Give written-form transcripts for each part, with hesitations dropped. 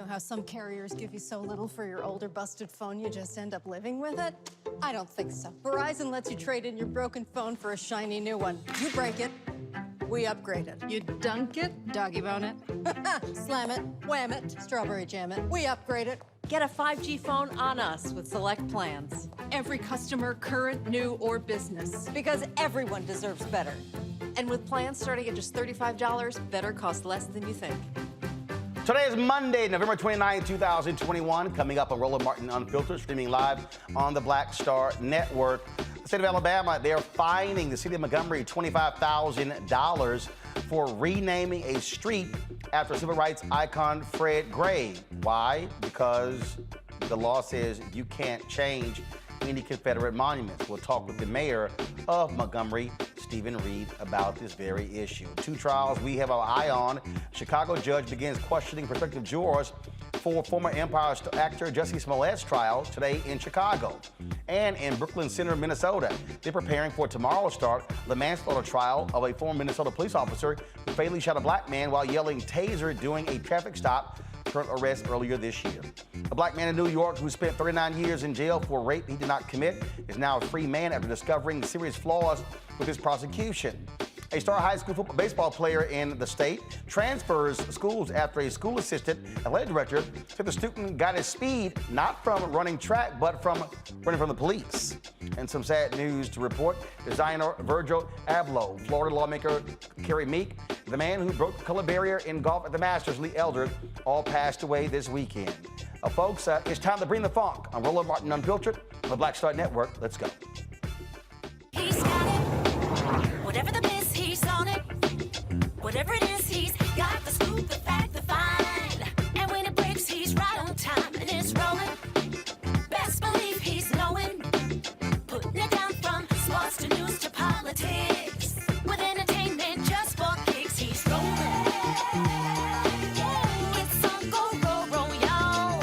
know how some carriers give you so little for your older busted phone you just end up living with it? I don't think so. Verizon lets you trade in your broken phone for a shiny new one. You break it, we upgrade it. You dunk it, doggy bone it. Slam it, wham it, strawberry jam it. We upgrade it. Get a 5G phone on us with select plans. Every customer, current, new, or business. Because everyone deserves better. And with plans starting at just $35, better costs less than you think. Today is Monday, November 29, 2021. Coming up on Roland Martin Unfiltered, streaming live on the Black Star Network. The state of Alabama, they're fining the city of Montgomery $25,000 for renaming a street after civil rights icon Fred Gray. Why? Because the law says you can't change any Confederate monuments. We'll talk with the mayor of Montgomery, Steven Reed, about this very issue. Two trials we have our eye on. Chicago judge begins questioning prospective jurors for former Empire actor Jussie Smollett's trial today in Chicago. And in Brooklyn Center, Minnesota, they're preparing for tomorrow's start the manslaughter trial of a former Minnesota police officer who fatally shot a black man while yelling Taser during a traffic stop turned arrest earlier this year. A black man in New York who spent 39 years in jail for rape he did not commit is now a free man after discovering serious flaws with his prosecution. A star high school baseball player in the state transfers schools after a school assistant athletic director said the student got his speed not from running track, but from running from the police. And some sad news to report. Designer Virgil Abloh, Florida lawmaker Carrie Meek, the man who broke the color barrier in golf at the Masters, Lee Eldred, all passed away this weekend. Folks, it's time to bring the funk on Roland Martin Unfiltered on the Black Star Network. Let's go. He's got it. Whatever the miss, he's on it. Whatever it is, he's got the scoop, the fact, the find. And when it breaks, he's right on time and it's rolling. Best believe he's knowing. Putting it down from sports to news to politics. With entertainment just for kicks, he's rolling. It's on Go Roll Roll, y'all.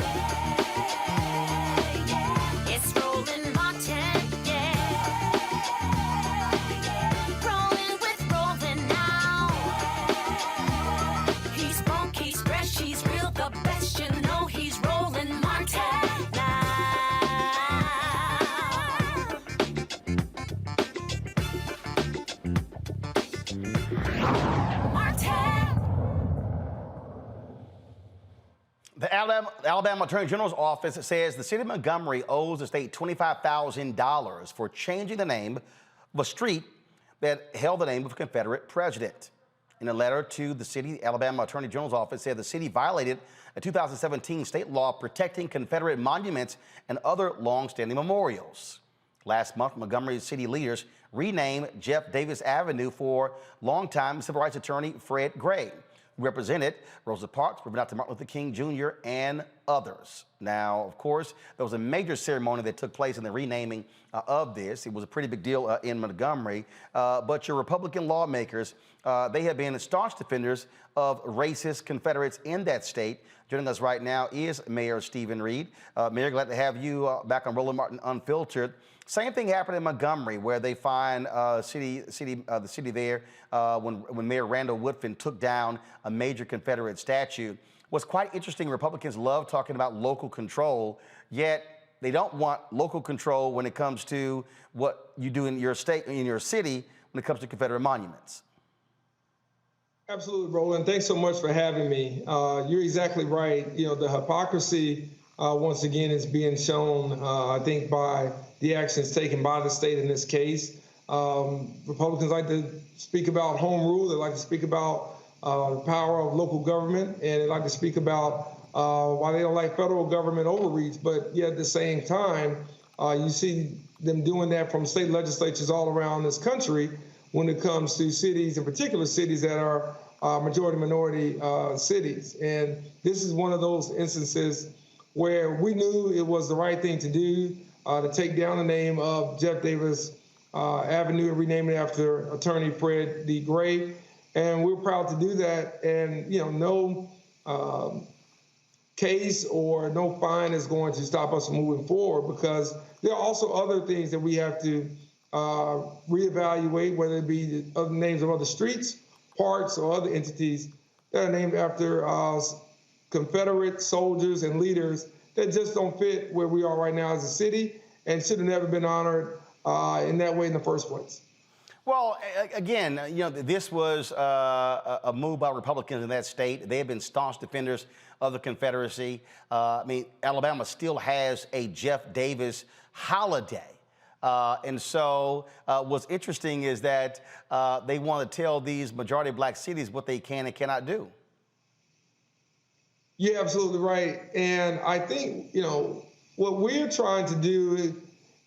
It's Roland Martin, yeah. Rolling with Roland now. He's funk, he's fresh, he's real, the best, you know he's Roland Martin now. Martin. The Alabama Attorney General's office says the city of Montgomery owes the state $25,000 for changing the name of a street that held the name of a Confederate president. In a letter to the city, the Alabama Attorney General's office said the city violated a 2017 state law protecting Confederate monuments and other long-standing memorials. Last month, Montgomery city leaders renamed Jeff Davis Avenue for longtime civil rights attorney Fred Gray, who represented Rosa Parks, Reverend Dr. Martin Luther King Jr., and others. Now, of course, there was a major ceremony that took place in the renaming of this. It was a pretty big deal in Montgomery, but your Republican lawmakers, they have been staunch defenders of racist Confederates in that state. Joining us right now is Mayor Steven Reed. Mayor, glad to have you back on Roland Martin Unfiltered. Same thing happened in Montgomery, where they find the city there when Mayor Randall Woodfin took down a major Confederate statue. What's quite interesting, Republicans love talking about local control, yet they don't want local control when it comes to what you do in your state, in your city, when it comes to Confederate monuments. Absolutely, Roland. Thanks so much for having me. You're exactly right. You know, the hypocrisy, once again, is being shown, I think, by the actions taken by the state in this case. Republicans like to speak about home rule. They like to speak about the power of local government, and they like to speak about why they don't like federal government overreach. But yet at the same time, you see them doing that from state legislatures all around this country when it comes to cities, in particular cities that are majority-minority cities. And this is one of those instances where we knew it was the right thing to do, to take down the name of Jeff Davis Avenue and rename it after attorney Fred D. Gray. And we're proud to do that. And, you know, no case or no fine is going to stop us from moving forward, because there are also other things that we have to reevaluate, whether it be the other names of other streets, parks, or other entities that are named after Confederate soldiers and leaders that just don't fit where we are right now as a city and should have never been honored in that way in the first place. Well, again, you know, this was a move by Republicans in that state. They have been staunch defenders of the Confederacy. I mean, Alabama still has a Jeff Davis holiday. And so what's interesting is that they want to tell these majority black cities what they can and cannot do. Yeah, absolutely right. And I think, you know, what we're trying to do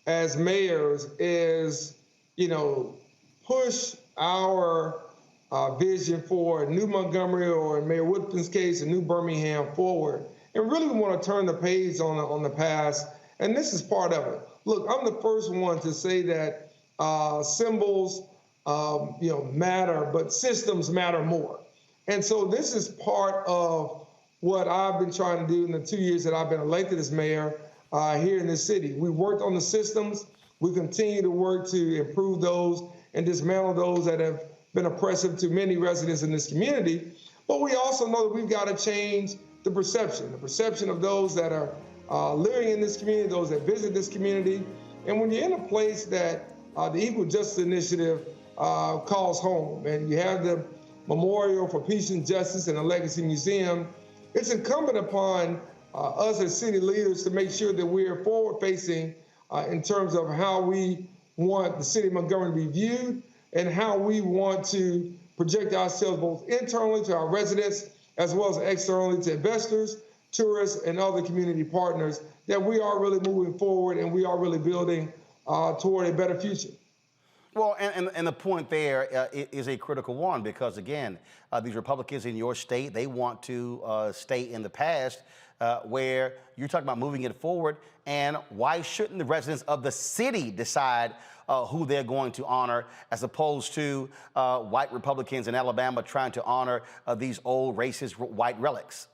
as mayors is, push our vision for New Montgomery, or in Mayor Woodfin's case, a New Birmingham, forward. And really, we want to turn the page on the past, and this is part of it. Look, I'm the first one to say that symbols, matter, but systems matter more. And so this is part of what I've been trying to do in the 2 years that I've been elected as mayor here in this city. We worked on the systems. We continue to work to improve those and dismantle those that have been oppressive to many residents in this community. But we also know that we've got to change the perception of those that are living in this community, those that visit this community. And when you're in a place that the Equal Justice Initiative calls home, and you have the Memorial for Peace and Justice and a Legacy Museum, it's incumbent upon us as city leaders to make sure that we're forward-facing in terms of how we want the city of Montgomery to be viewed and how we want to project ourselves both internally to our residents as well as externally to investors, tourists, and other community partners, that we are really moving forward and we are really building toward a better future. Well, and the point there is a critical one, because, again, these Republicans in your state, they want to stay in the past where you're talking about moving it forward. And why shouldn't the residents of the city decide who they're going to honor, as opposed to white Republicans in Alabama trying to honor these old racist white relics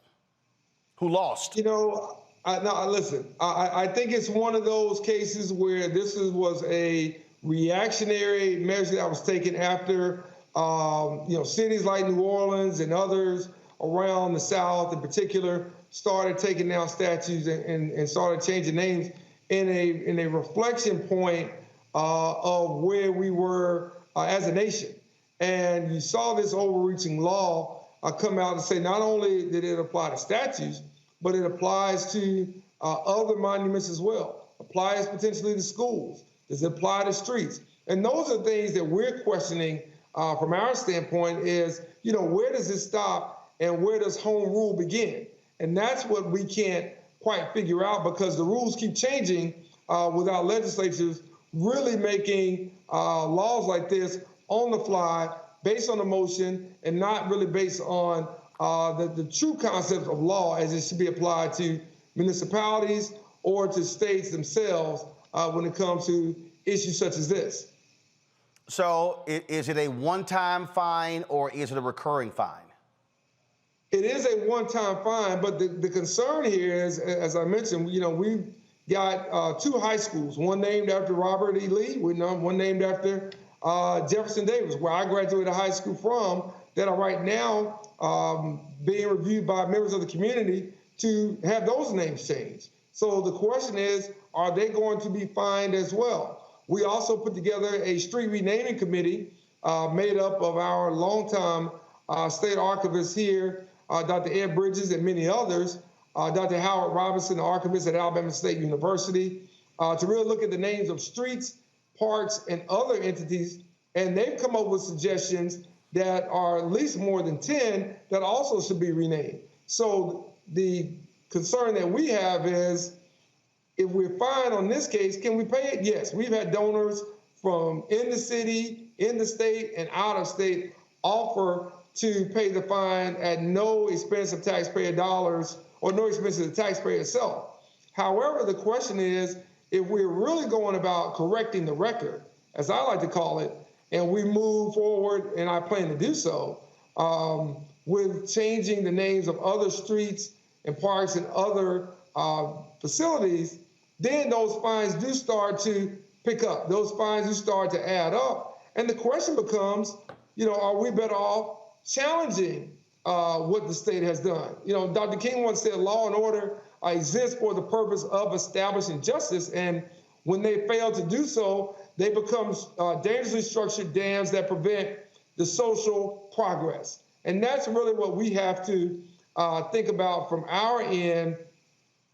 who lost? Listen, I think it's one of those cases where this was a reactionary measure that was taken after, cities like New Orleans and others around the South in particular started taking down statues and started changing names in a reflection point of where we were as a nation. And you saw this overreaching law come out and say not only did it apply to statues, but it applies to other monuments as well, applies potentially to schools. Does it apply to streets? And those are things that we're questioning from our standpoint is, where does it stop and where does home rule begin? And that's what we can't quite figure out, because the rules keep changing without legislatures really making laws like this on the fly, based on emotion, and not really based on the true concept of law as it should be applied to municipalities or to states themselves when it comes to issues such as this. So is it a one-time fine or is it a recurring fine? It is a one-time fine, but the concern here is, as I mentioned, we've got two high schools, one named after Robert E. Lee, one named after Jefferson Davis, where I graduated high school from, that are right now being reviewed by members of the community to have those names changed. So the question is, are they going to be fined as well? We also put together a street renaming committee made up of our longtime state archivist here, Dr. Ed Bridges, and many others, Dr. Howard Robinson, the archivist at Alabama State University, to really look at the names of streets, parks, and other entities. And they've come up with suggestions that are at least more than 10 that also should be renamed. So the concern that we have is, if we're fined on this case, can we pay it? Yes, we've had donors from in the city, in the state, and out of state offer to pay the fine at no expense of taxpayer dollars or no expense of the taxpayer itself. However, the question is, if we're really going about correcting the record, as I like to call it, and we move forward, and I plan to do so, with changing the names of other streets and parks and other facilities, then those fines do start to pick up. Those fines do start to add up. And the question becomes, are we better off challenging what the state has done? Dr. King once said law and order exists for the purpose of establishing justice. And when they fail to do so, they become dangerously structured dams that prevent the social progress. And that's really what we have to think about from our end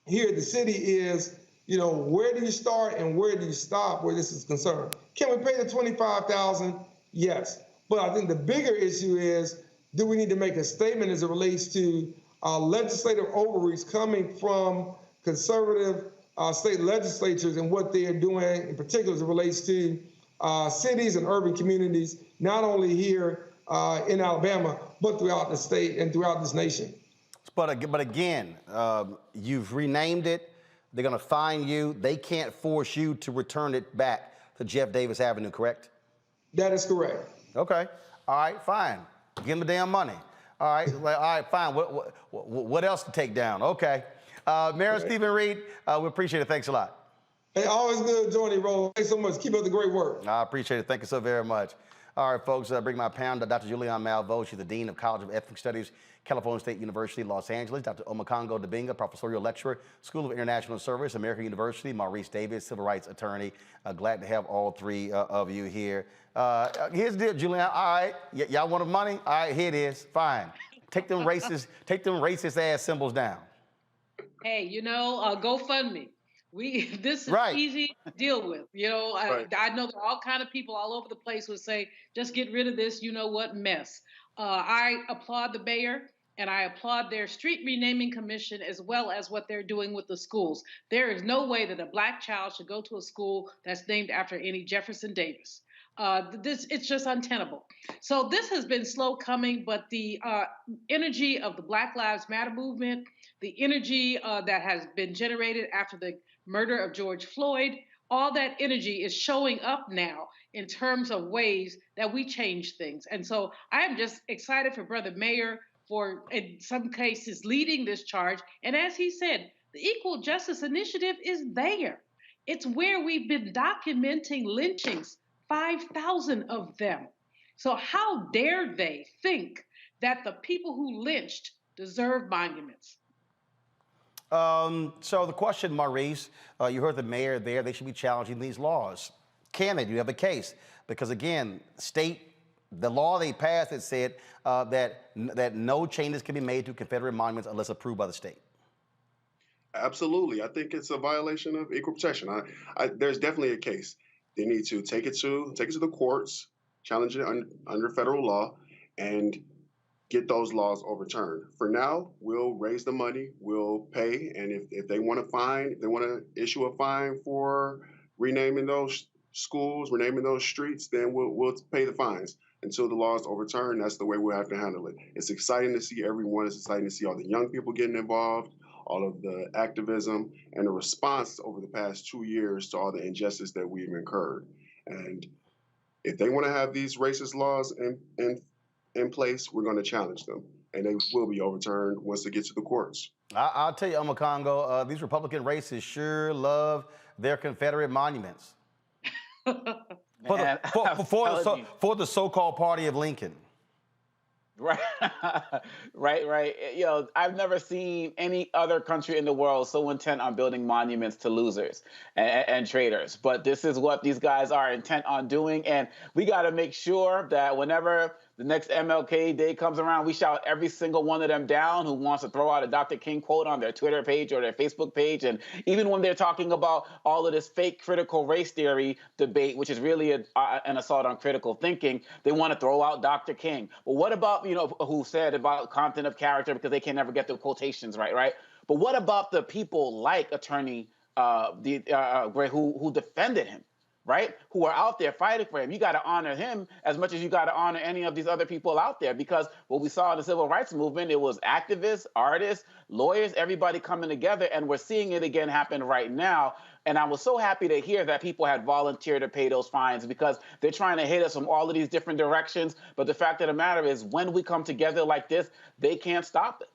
here at the city is, where do you start and where do you stop where this is concerned? Can we pay the $25,000? Yes. But I think the bigger issue is, do we need to make a statement as it relates to legislative overreach coming from conservative state legislatures and what they are doing, in particular as it relates to cities and urban communities, not only here in Alabama, but throughout the state and throughout this nation. But again, you've renamed it. They're going to fine you. They can't force you to return it back to Jeff Davis Avenue, correct? That is correct. Okay. All right, fine. Give them the damn money. All right, all right, fine. What else to take down? Okay. Mayor Steven Reed, we appreciate it. Thanks a lot. Hey, always good joining, Roland. Thanks so much. Keep up the great work. I appreciate it. Thank you so very much. All right, folks, bring my pound to Dr. Julianne Malveaux. She's the Dean of College of Ethnic Studies, California State University, Los Angeles. Dr. Omokongo Dabinga, Professorial Lecturer, School of International Service, American University. Maurice Davis, Civil Rights Attorney. Glad to have all three of you here. Here's the deal, Julianne. All right, y'all want the money? All right, here it is. Fine. Take them racist ass symbols down. Hey, you know, GoFundMe. This is right. easy to deal with. You know, I know there are all kind of people all over the place would say, just get rid of this, you know what, mess. I applaud the mayor and I applaud their street renaming commission as well as what they're doing with the schools. There is no way that a Black child should go to a school that's named after any Jefferson Davis. It's just untenable. So this has been slow coming, but the energy of the Black Lives Matter movement, the energy that has been generated after the murder of George Floyd, all that energy is showing up now in terms of ways that we change things. And so I am just excited for Brother Mayor for, in some cases, leading this charge. And as he said, the Equal Justice Initiative is there. It's where we've been documenting lynchings, 5,000 of them. So how dare they think that the people who lynched deserve monuments? So the question, Maurice, you heard the mayor there, they should be challenging these laws. Can they? Do you have a case? Because again, the law they passed, it said that no changes can be made to Confederate monuments unless approved by the state. Absolutely. I think it's a violation of equal protection. There's definitely a case. They need to take it to the courts, challenge it under federal law, and get those laws overturned. For now, we'll raise the money, we'll pay, and if they want to issue a fine for renaming those schools, renaming those streets, then we'll pay the fines. Until the law is overturned, that's the way we'll have to handle it. It's exciting to see everyone. It's exciting to see all the young people getting involved, all of the activism, and the response over the past 2 years to all the injustice that we've incurred. And if they want to have these racist laws in place, we're going to challenge them, and they will be overturned once they get to the courts. I'll tell you, Omokongo, these Republican racists sure love their Confederate monuments. For the so-called party of Lincoln. Right, right. You know, I've never seen any other country in the world so intent on building monuments to losers and traitors. But this is what these guys are intent on doing. And we got to make sure that whenever the next MLK Day comes around, we shout every single one of them down who wants to throw out a Dr. King quote on their Twitter page or their Facebook page. And even when they're talking about all of this fake critical race theory debate, which is really an assault on critical thinking, they want to throw out Dr. King. But what about, you know, who said about content of character because they can never get the quotations right? But what about the people like Attorney Gray who defended him? Right? Who are out there fighting for him. You got to honor him as much as you got to honor any of these other people out there, because what we saw in the civil rights movement, it was activists, artists, lawyers, everybody coming together, and we're seeing it again happen right now. And I was so happy to hear that people had volunteered to pay those fines, because they're trying to hit us from all of these different directions. But the fact of the matter is, when we come together like this, they can't stop it.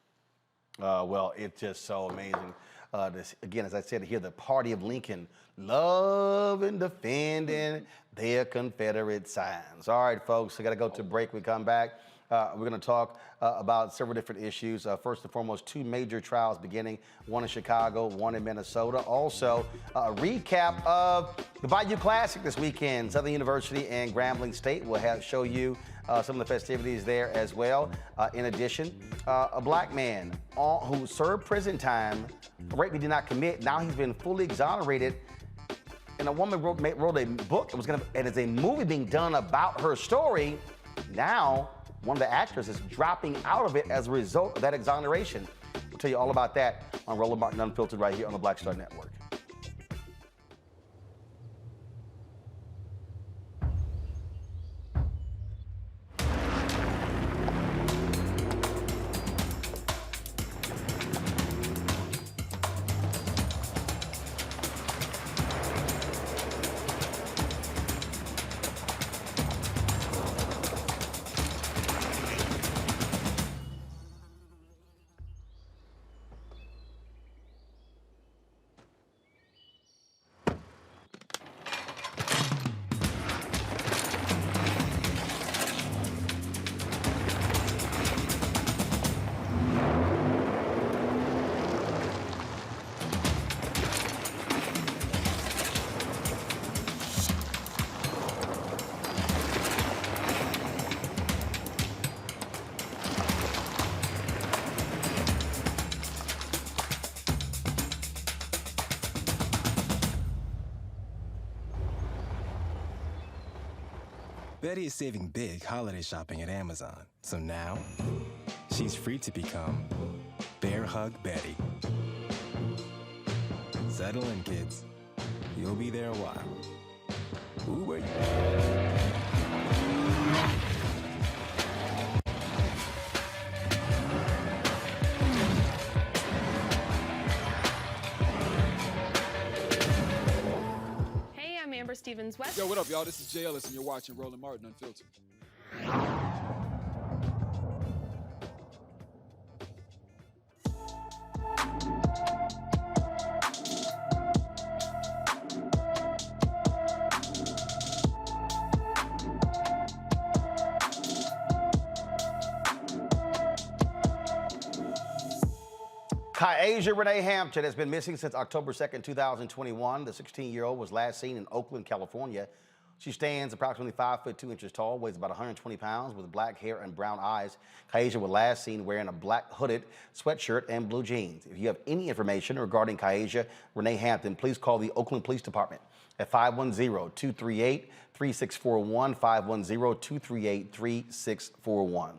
Well, it's just so amazing. Again, as I said here, the party of Lincoln, love and defending their Confederate signs. All right, folks, we got to go to break. We come back. We're going to talk about several different issues. First and foremost, 2 major trials beginning, one in Chicago, one in Minnesota. Also, a recap of the Bayou Classic this weekend. Southern University and Grambling State will show you some of the festivities there as well. In addition, a Black man who served prison time for rape he did not commit. Now he's been fully exonerated. And a woman wrote a book. And it's a movie being done about her story. Now, one of the actors is dropping out of it as a result of that exoneration. We'll tell you all about that on Roland Martin Unfiltered right here on the Black Star Network. Betty is saving big holiday shopping at Amazon. So now, she's free to become Bear Hug Betty. Settle in, kids. You'll be there a while. Ooh, wait. Stevens West. Yo, what up, y'all? This is Jay Ellis, and you're watching Roland Martin Unfiltered. Kyasia Renee Hampton has been missing since October 2nd, 2021. The 16-year-old was last seen in Oakland, California. She stands approximately 5 foot 2 inches tall, weighs about 120 pounds, with black hair and brown eyes. Kyasia was last seen wearing a black hooded sweatshirt and blue jeans. If you have any information regarding Kyasia Renee Hampton, please call the Oakland Police Department at 510-238-3641, 510-238-3641.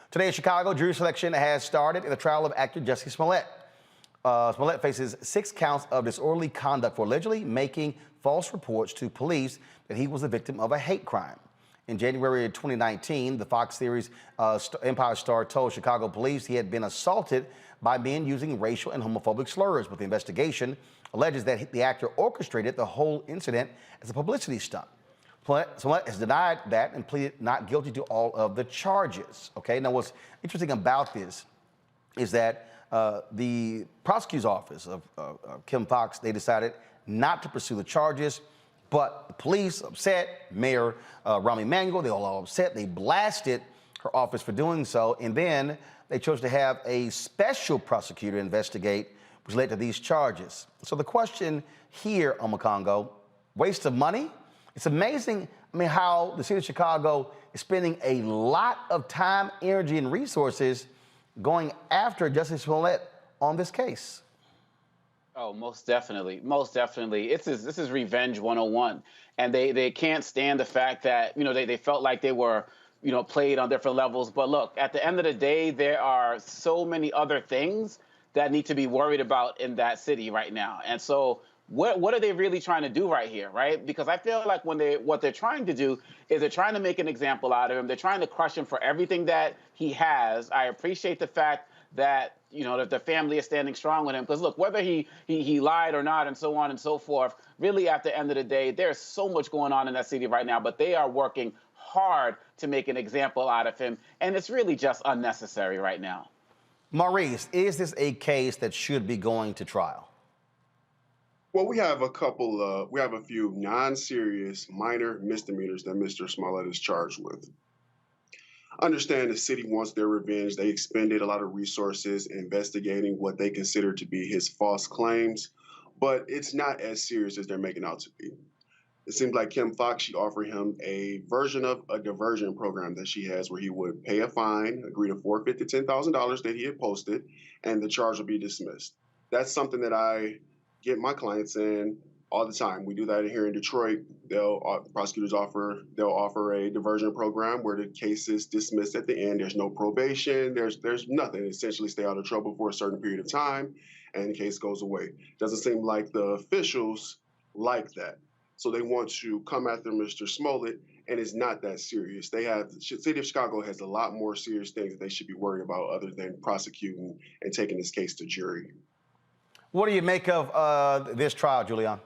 Today in Chicago, jury selection has started in the trial of actor Jussie Smollett. Smollett faces 6 counts of disorderly conduct for allegedly making false reports to police that he was the victim of a hate crime. In January of 2019, the Fox series Empire star told Chicago police he had been assaulted by men using racial and homophobic slurs, but the investigation alleges that the actor orchestrated the whole incident as a publicity stunt. Smollett has denied that and pleaded not guilty to all of the charges. Okay, now what's interesting about this is that the prosecutor's office of Kim Foxx, they decided not to pursue the charges, but the police upset, Mayor Rahm Emanuel, they all upset. They blasted her office for doing so, and then they chose to have a special prosecutor investigate, which led to these charges. So the question here, Omakongo, waste of money? It's amazing, how the city of Chicago is spending a lot of time, energy, and resources going after Jussie Smollett on this case. Oh, most definitely. Most definitely. This is revenge 101. And they can't stand the fact that, they felt like they were, played on different levels. But look, at the end of the day, there are so many other things that need to be worried about in that city right now. And so what are they really trying to do right here, right? Because I feel like what they're trying to do is they're trying to make an example out of him. They're trying to crush him for everything that he has. I appreciate the fact that, that the family is standing strong with him. Because look, whether he lied or not and so on and so forth, really at the end of the day, there's so much going on in that city right now, but they are working hard to make an example out of him. And it's really just unnecessary right now. Maurice, is this a case that should be going to trial? Well, we have a few non-serious minor misdemeanors that Mr. Smollett is charged with. Understand the city wants their revenge. They expended a lot of resources investigating what they consider to be his false claims, but it's not as serious as they're making out to be. It seems like Kim Foxx, she offered him a version of a diversion program that she has where he would pay a fine, agree to forfeit the $10,000 that he had posted, and the charge will be dismissed. That's something that I get my clients in all the time. We do that here in Detroit. Prosecutors they'll offer a diversion program where the case is dismissed at the end. There's no probation. There's nothing. Essentially, stay out of trouble for a certain period of time, and the case goes away. Doesn't seem like the officials like that. So they want to come after Mr. Smollett, and it's not that serious. The city of Chicago has a lot more serious things that they should be worried about other than prosecuting and taking this case to jury. What do you make of this trial, Julian?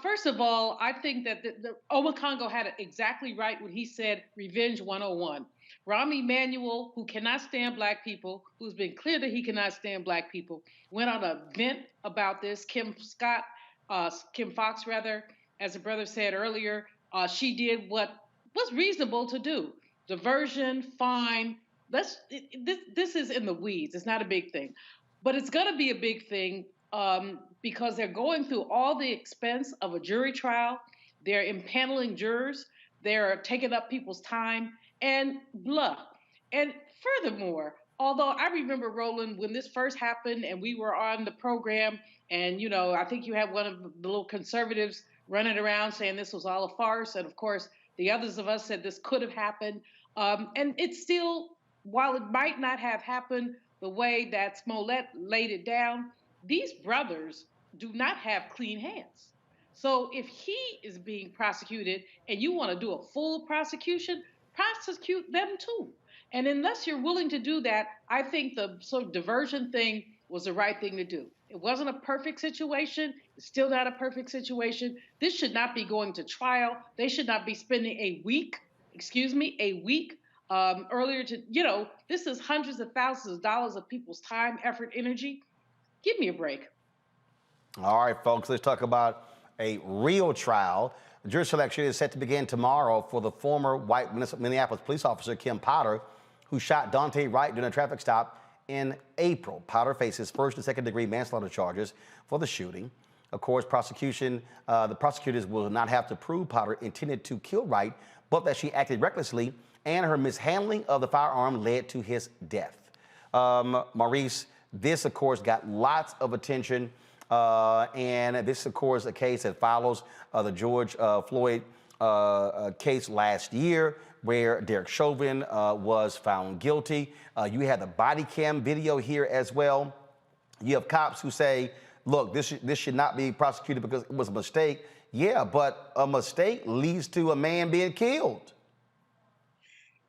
First of all, I think that the Omakongo had it exactly right when he said revenge 101. Rahm Emanuel, who cannot stand black people, who's been clear that he cannot stand black people, went on a vent about this. Kim Foxx, as the brother said earlier, she did what was reasonable to do. Diversion, fine. This is in the weeds. It's not a big thing. But it's going to be a big thing because they're going through all the expense of a jury trial. They're impaneling jurors. They're taking up people's time and blah. And furthermore, although I remember, Roland, when this first happened and we were on the program and, I think you had one of the little conservatives running around saying this was all a farce. And of course, The others of us said this could have happened. And it's still, while it might not have happened the way that Smollett laid it down, these brothers do not have clean hands. So if he is being prosecuted and you want to do a full prosecution, prosecute them too. And unless you're willing to do that, I think the sort of diversion thing was the right thing to do. It wasn't a perfect situation. It's still not a perfect situation. This should not be going to trial. They should not be spending a week earlier to, this is hundreds of thousands of dollars of people's time, effort, energy. Give me a break. All right, folks, let's talk about a real trial. The jury selection is set to begin tomorrow for the former white Minneapolis police officer, Kim Potter, who shot Daunte Wright during a traffic stop in April. Potter faces first and second degree manslaughter charges for the shooting. Of course, the prosecutors will not have to prove Potter intended to kill Wright, but that she acted recklessly and her mishandling of the firearm led to his death. Maurice, this, of course, got lots of attention. And this, of course, a case that follows the George Floyd case last year, where Derek Chauvin was found guilty. You had the body cam video here as well. You have cops who say, look, this should not be prosecuted because it was a mistake. Yeah, but a mistake leads to a man being killed.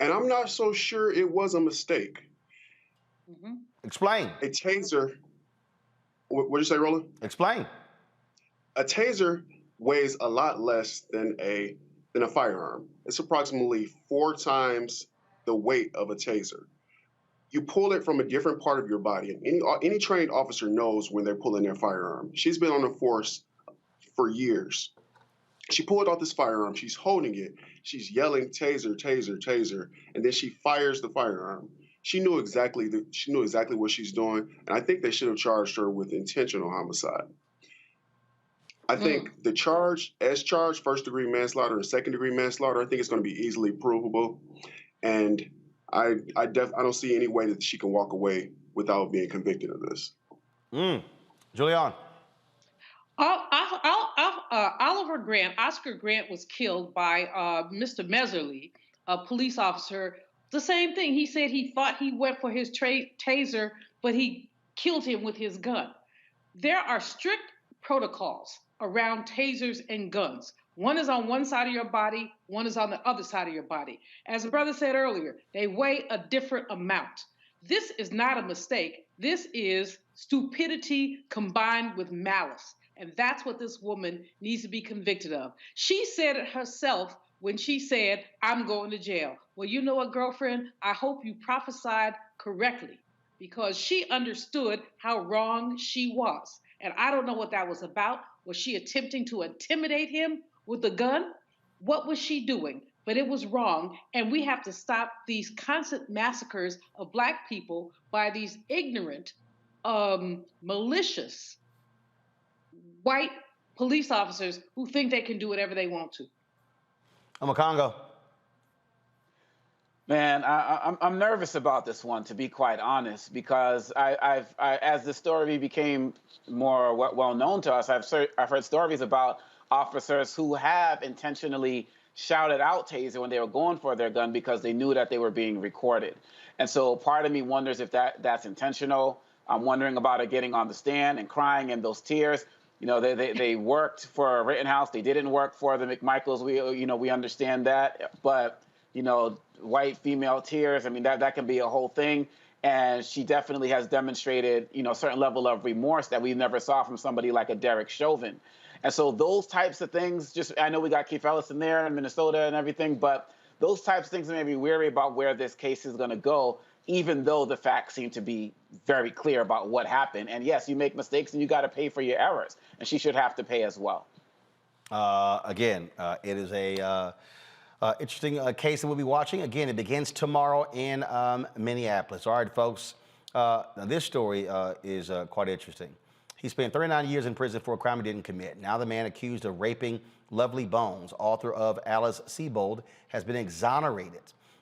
And I'm not so sure it was a mistake. Mm-hmm. Explain. A taser. What did you say, Roland? Explain. A taser weighs a lot less than a firearm. It's approximately 4 times the weight of a taser. You pull it from a different part of your body, and any trained officer knows when they're pulling their firearm. She's been on the force for years. She pulled out this firearm. She's holding it. She's yelling, "Taser, taser, taser," and then she fires the firearm. She knew exactly what she's doing, and I think they should have charged her with intentional homicide. I think the charge, as charged, first-degree manslaughter and second-degree manslaughter, I think it's going to be easily provable, and I don't see any way that she can walk away without being convicted of this. Julian. Oscar Grant was killed by Mr. Meserly, a police officer. The same thing. He said he thought he went for his taser, but he killed him with his gun. There are strict protocols around tasers and guns. One is on one side of your body, one is on the other side of your body. As the brother said earlier, they weigh a different amount. This is not a mistake. This is stupidity combined with malice. And that's what this woman needs to be convicted of. She said it herself when she said, "I'm going to jail." Well, you know what, girlfriend? I hope you prophesied correctly, because she understood how wrong she was. And I don't know what that was about. Was she attempting to intimidate him with a gun? What was she doing? But it was wrong. And we have to stop these constant massacres of Black people by these ignorant, malicious, white police officers who think they can do whatever they want to. I'm a Congo. Man, I'm nervous about this one, to be quite honest, because as the story became more well known to us, I've heard stories about officers who have intentionally shouted out taser when they were going for their gun because they knew that they were being recorded. And so part of me wonders if that's intentional. I'm wondering about her getting on the stand and crying and those tears. You know, they worked for Rittenhouse. They didn't work for the McMichaels. We understand that. But, white female tears, I mean, that can be a whole thing. And she definitely has demonstrated, a certain level of remorse that we never saw from somebody like a Derek Chauvin. And so those types of things, I know we got Keith Ellis in there in Minnesota and everything, but those types of things make me weary about where this case is going to go, even though the facts seem to be very clear about what happened. And yes, you make mistakes and you got to pay for your errors. And she should have to pay as well. It is a interesting case that we'll be watching. Again, it begins tomorrow in Minneapolis. All right, folks. Now this story is quite interesting. He spent 39 years in prison for a crime he didn't commit. Now the man accused of raping Lovely Bones, author of Alice Sebold, has been exonerated.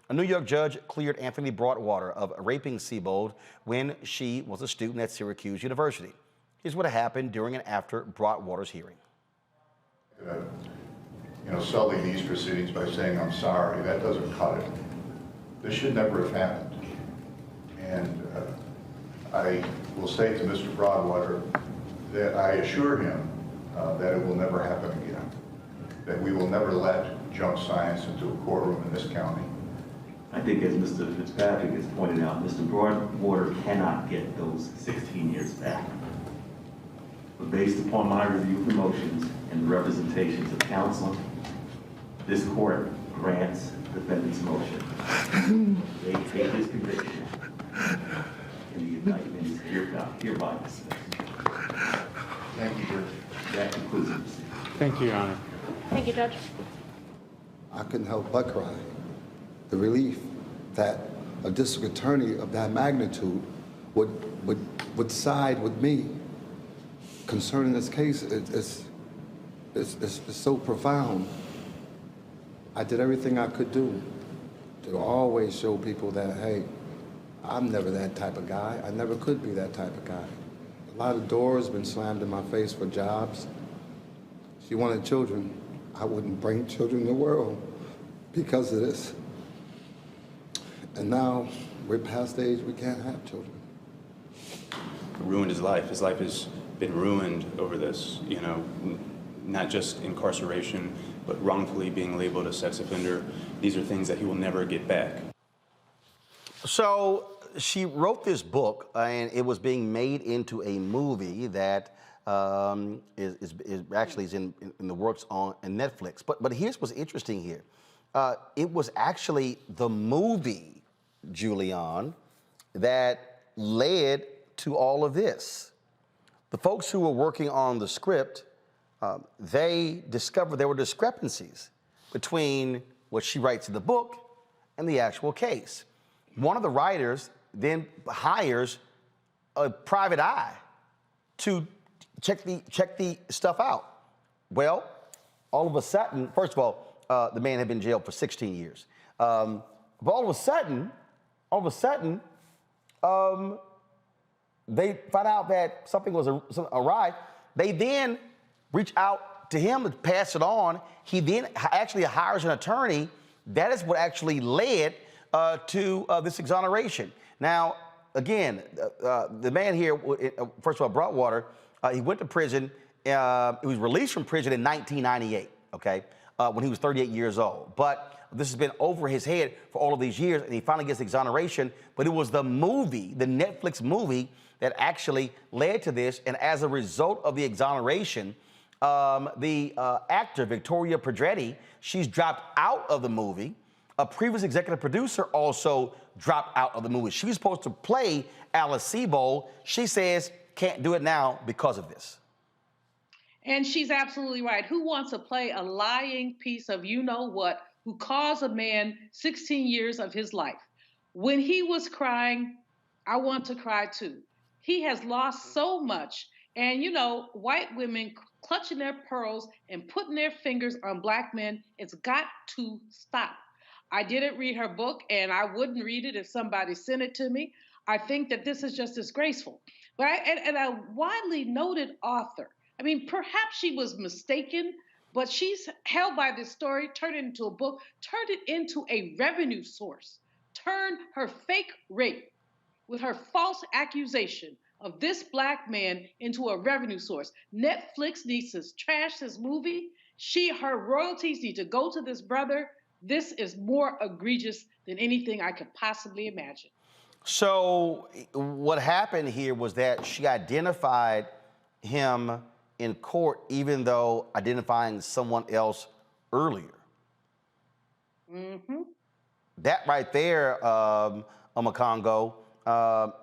A New York judge cleared Anthony Broadwater of raping Sebold when she was a student at Syracuse University. Here's what happened during and after Broadwater's hearing. sully these proceedings by saying, I'm sorry. That doesn't cut it. This should never have happened. And I will say to Mr. Broadwater that I assure him that it will never happen again, that we will never let junk science into a courtroom in this county. I think, as Mr. Fitzpatrick has pointed out, Mr. Broadwater cannot get those 16 years back. But based upon my review of the motions and the representations of counsel, this court grants defendant's motion. They take his conviction, and the indictment is hereby dismissed. Thank you, Judge. That concludes the proceeding. Thank you, Your Honor. Thank you, Judge. I couldn't help but cry. The relief that a district attorney of that magnitude would side with me concerning this case is so profound. I did everything I could do to always show people that, hey, I'm never that type of guy. I never could be that type of guy. A lot of doors been slammed in my face for jobs. She wanted children. I wouldn't bring children in the world because of this. And now we're past the age we can't have children. Ruined his life. His life has been ruined over this, not just incarceration, but wrongfully being labeled a sex offender. These are things that he will never get back. So she wrote this book, and it was being made into a movie that is actually in the works on Netflix. But here's what's interesting here. It was actually the movie, Julian, that led to all of this. The folks who were working on the script, they discovered there were discrepancies between what she writes in the book and the actual case. One of the writers then hires a private eye to check the stuff out. Well, all of a sudden, first of all, the man had been in jail for 16 years. But all of a sudden, they find out that something was awry. They then reach out to him to pass it on. He then actually hires an attorney. That is what actually led to this exoneration. Now, again, the man here, first of all, Broadwater, he went to prison. He was released from prison in 1998, okay, when he was 38 years old. But this has been over his head for all of these years, and he finally gets exoneration. But it was the movie, the Netflix movie, that actually led to this. And as a result of the exoneration, the actor, Victoria Pedretti, she's dropped out of the movie. A previous executive producer also dropped out of the movie. She was supposed to play Alice Sebold. She says can't do it now because of this. And she's absolutely right. Who wants to play a lying piece of you-know-what who caused a man 16 years of his life? When he was crying, I want to cry too. He has lost so much. And, white women clutching their pearls and putting their fingers on black men, it's got to stop. I didn't read her book, and I wouldn't read it if somebody sent it to me. I think that this is just disgraceful. But a widely noted author, perhaps she was mistaken, but she's held by this story, turned it into a book, turned it into a revenue source, turned her fake rape with her false accusation of this black man into a revenue source. Netflix needs to trash this movie. Her royalties need to go to this brother. This is more egregious than anything I could possibly imagine. So what happened here was that she identified him in court, even though identifying someone else earlier. Mm-hmm. That right there, Makongo.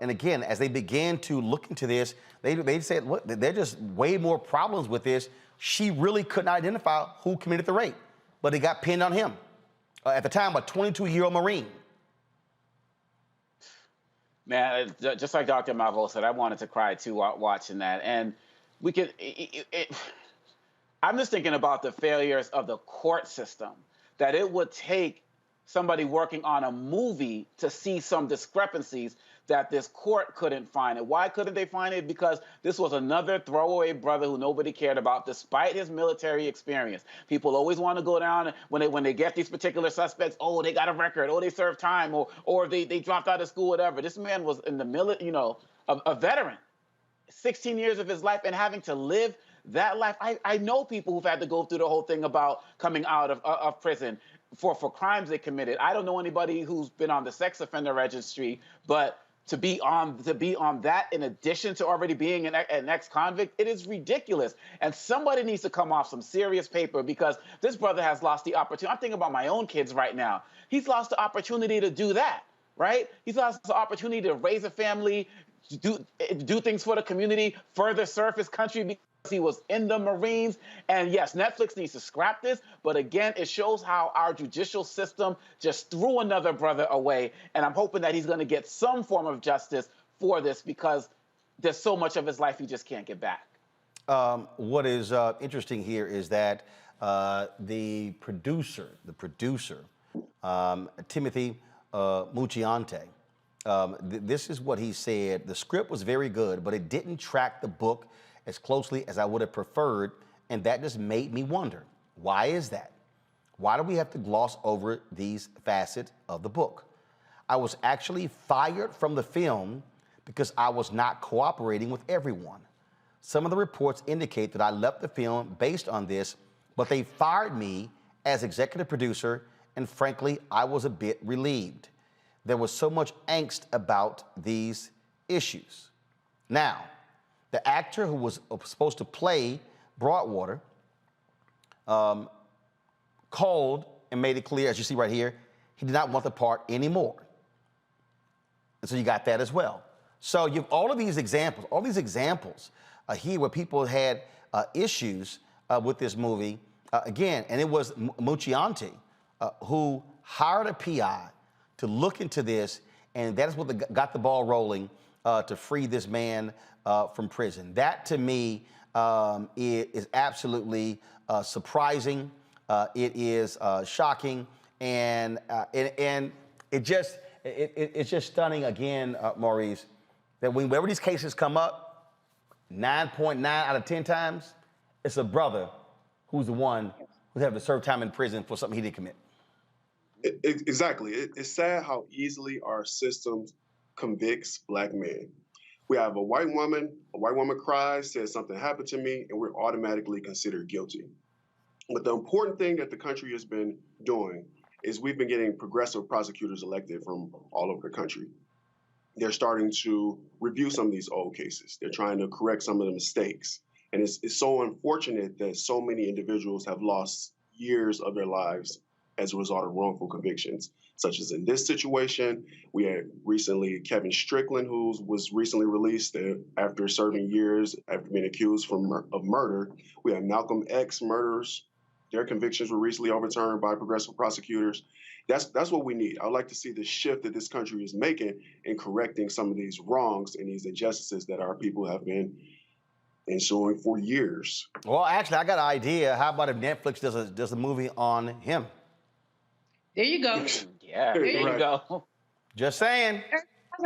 And again, as they began to look into this, they said, look, there are just way more problems with this. She really couldn't identify who committed the rape, but it got pinned on him. At the time, a 22-year-old Marine. Man, just like Dr. Malvo said, I wanted to cry too watching that. And we could, I'm just thinking about the failures of the court system, that it would take somebody working on a movie to see some discrepancies that this court couldn't find it. Why couldn't they find it? Because this was another throwaway brother who nobody cared about, despite his military experience. People always want to go down when they get these particular suspects. Oh, they got a record. Oh, they served time, or they dropped out of school, whatever. This man was in the military, a veteran. 16 years of his life and having to live that life. I know people who've had to go through the whole thing about coming out of prison for crimes they committed. I don't know anybody who's been on the sex offender registry, but to be on that in addition to already being an ex-convict, it is ridiculous. And somebody needs to come off some serious paper, because this brother has lost the opportunity. I'm thinking about my own kids right now. He's lost the opportunity to do that, right? He's lost the opportunity to raise a family, do things for the community, further serve his country, because he was in the Marines. And yes, Netflix needs to scrap this, but again, it shows how our judicial system just threw another brother away. And I'm hoping that he's going to get some form of justice for this, because there's so much of his life he just can't get back. What is interesting here is that the producer, Timothy Mucciante, this is what he said. The script was very good, but it didn't track the book as closely as I would have preferred, and that just made me wonder, why is that? Why do we have to gloss over these facets of the book? I was actually fired from the film because I was not cooperating with everyone. Some of the reports indicate that I left the film based on this, but they fired me as executive producer, and frankly, I was a bit relieved. There was so much angst about these issues. Now, the actor who was supposed to play Broadwater called and made it clear, as you see right here, he did not want the part anymore. And so you got that as well. So you have all these examples here where people had issues with this movie. Again, and it was Mucciante who hired a PI to look into this, and that is what got the ball rolling to free this man from prison. That, to me, is absolutely surprising. It is shocking, and it's just stunning again, Maurice, that whenever these cases come up, 9.9 out of 10 times, it's a brother who's the one who's having to serve time in prison for something he didn't commit. Exactly. It's sad how easily our system convicts Black men. We have a white woman cries, says something happened to me, and we're automatically considered guilty. But the important thing that the country has been doing is we've been getting progressive prosecutors elected from all over the country. They're starting to review some of these old cases. They're trying to correct some of the mistakes. And it's so unfortunate that so many individuals have lost years of their lives as a result of wrongful convictions, such as in this situation. We had recently Kevin Strickland, who was recently released after serving years after being accused of murder. We have Malcolm X murderers. Their convictions were recently overturned by progressive prosecutors. That's what we need. I'd like to see the shift that this country is making in correcting some of these wrongs and these injustices that our people have been ensuing for years. Well, actually, I got an idea. How about if Netflix does a movie on him? There you go. Yeah, there you go. Just saying.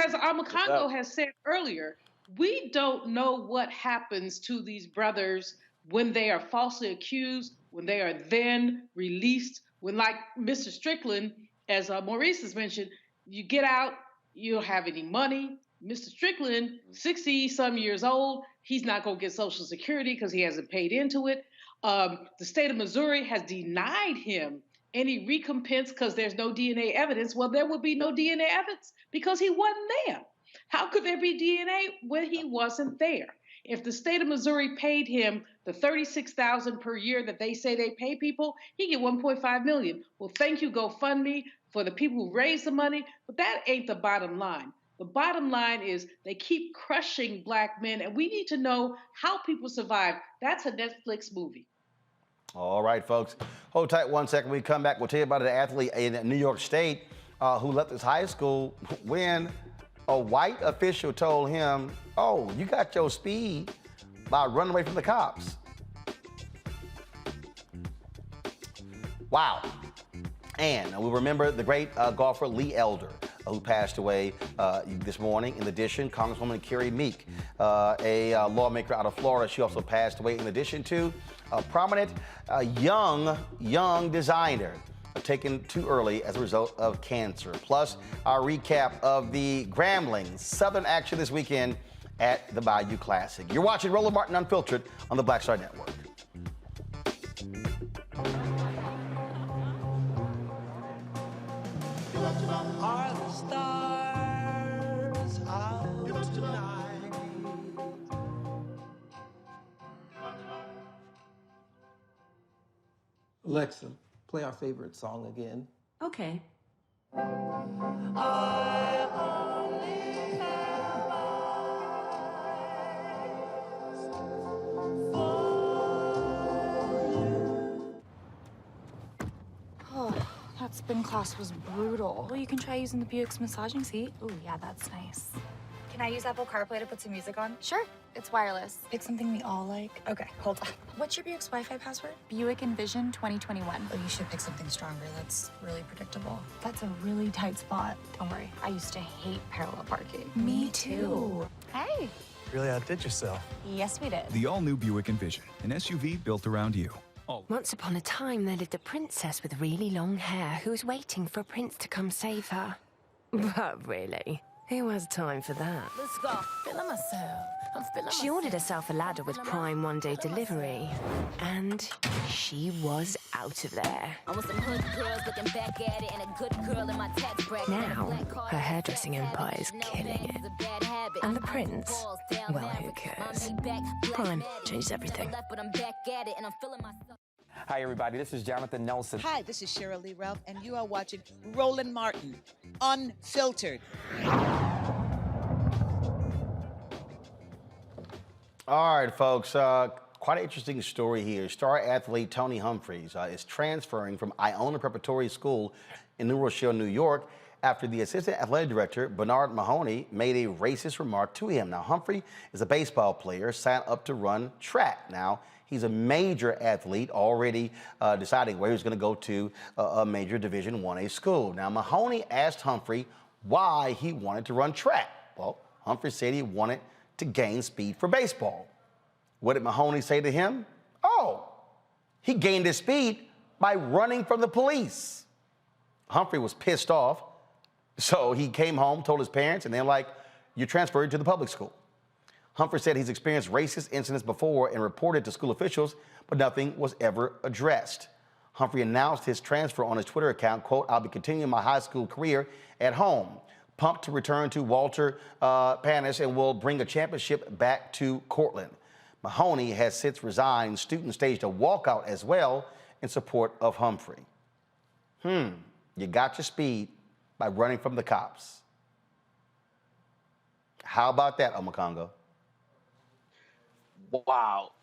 As Amakongo has said earlier, we don't know what happens to these brothers when they are falsely accused, when they are then released, when, like Mr. Strickland, as Maurice has mentioned, you get out, you don't have any money. Mr. Strickland, 60-some years old, he's not going to get Social Security because he hasn't paid into it. The state of Missouri has denied him any recompense because there's no DNA evidence. Well, there will be no DNA evidence because he wasn't there. How could there be DNA when he wasn't there? If the state of Missouri paid him the $36,000 per year that they say they pay people, he get $1.5 million. Well, thank you, GoFundMe, for the people who raise the money, but that ain't the bottom line. The bottom line is they keep crushing Black men, and we need to know how people survive. That's a Netflix movie. All right, folks. Hold tight 1 second. When we come back, we'll tell you about an athlete in New York State who left his high school when a white official told him, oh, you got your speed by running away from the cops. Wow. And we remember the great golfer Lee Elder, who passed away this morning. In addition, Congresswoman Carrie Meek, a lawmaker out of Florida, she also passed away. In addition to a prominent young designer taken too early as a result of cancer. Plus, our recap of the Grambling Southern action this weekend at the Bayou Classic. You're watching Roland Martin Unfiltered on the Black Star Network. Are the stars out tonight? Alexa, play our favorite song again. Okay. Oh, that spin class was brutal. Well, you can try using the Buick's massaging seat. Oh, yeah, that's nice. Can I use Apple CarPlay to put some music on? Sure. It's wireless. It's something we all like. Okay, hold on. What's your Buick's Wi-Fi password? Buick Envision 2021. Oh, you should pick something stronger. That's really predictable. That's a really tight spot. Don't worry. I used to hate parallel parking. Me too. Hey. Really outdid yourself. Yes, we did. The all-new Buick Envision, an SUV built around you. Once upon a time, there lived a princess with really long hair who was waiting for a prince to come save her. But really, who has time for that? Let's go. Feeling myself. I'm feeling She ordered herself a ladder with Prime one-day delivery, and she was out of there. I want some hood girls looking back at it and a good girl in my tax bracket. Now, her hairdressing empire is killing it. And the prince, well, who cares? Prime changes everything. But I'm back at it and I'm feeling myself. Hi, everybody. This is Jonathan Nelson. Hi, this is Cheryl Lee Ralph, and you are watching Roland Martin, Unfiltered. All right, folks. Quite an interesting story here. Star athlete Tony Humphries is transferring from Iona Preparatory School in New Rochelle, New York, after the assistant athletic director, Bernard Mahoney, made a racist remark to him. Now, Humphrey is a baseball player, signed up to run track. Now, he's a major athlete, already deciding where he's going to go to a major Division 1A school. Now, Mahoney asked Humphrey why he wanted to run track. Well, Humphrey said he wanted to gain speed for baseball. What did Mahoney say to him? Oh, he gained his speed by running from the police. Humphrey was pissed off, so he came home, told his parents, and they're like, you're transferred to the public school. Humphrey said he's experienced racist incidents before and reported to school officials, but nothing was ever addressed. Humphrey announced his transfer on his Twitter account, quote, I'll be continuing my high school career at home. Pumped to return to Walter Panis and will bring a championship back to Cortland. Mahoney has since resigned. Students staged a walkout as well in support of Humphrey. You got your speed by running from the cops. How about that, Omakongo? Wow.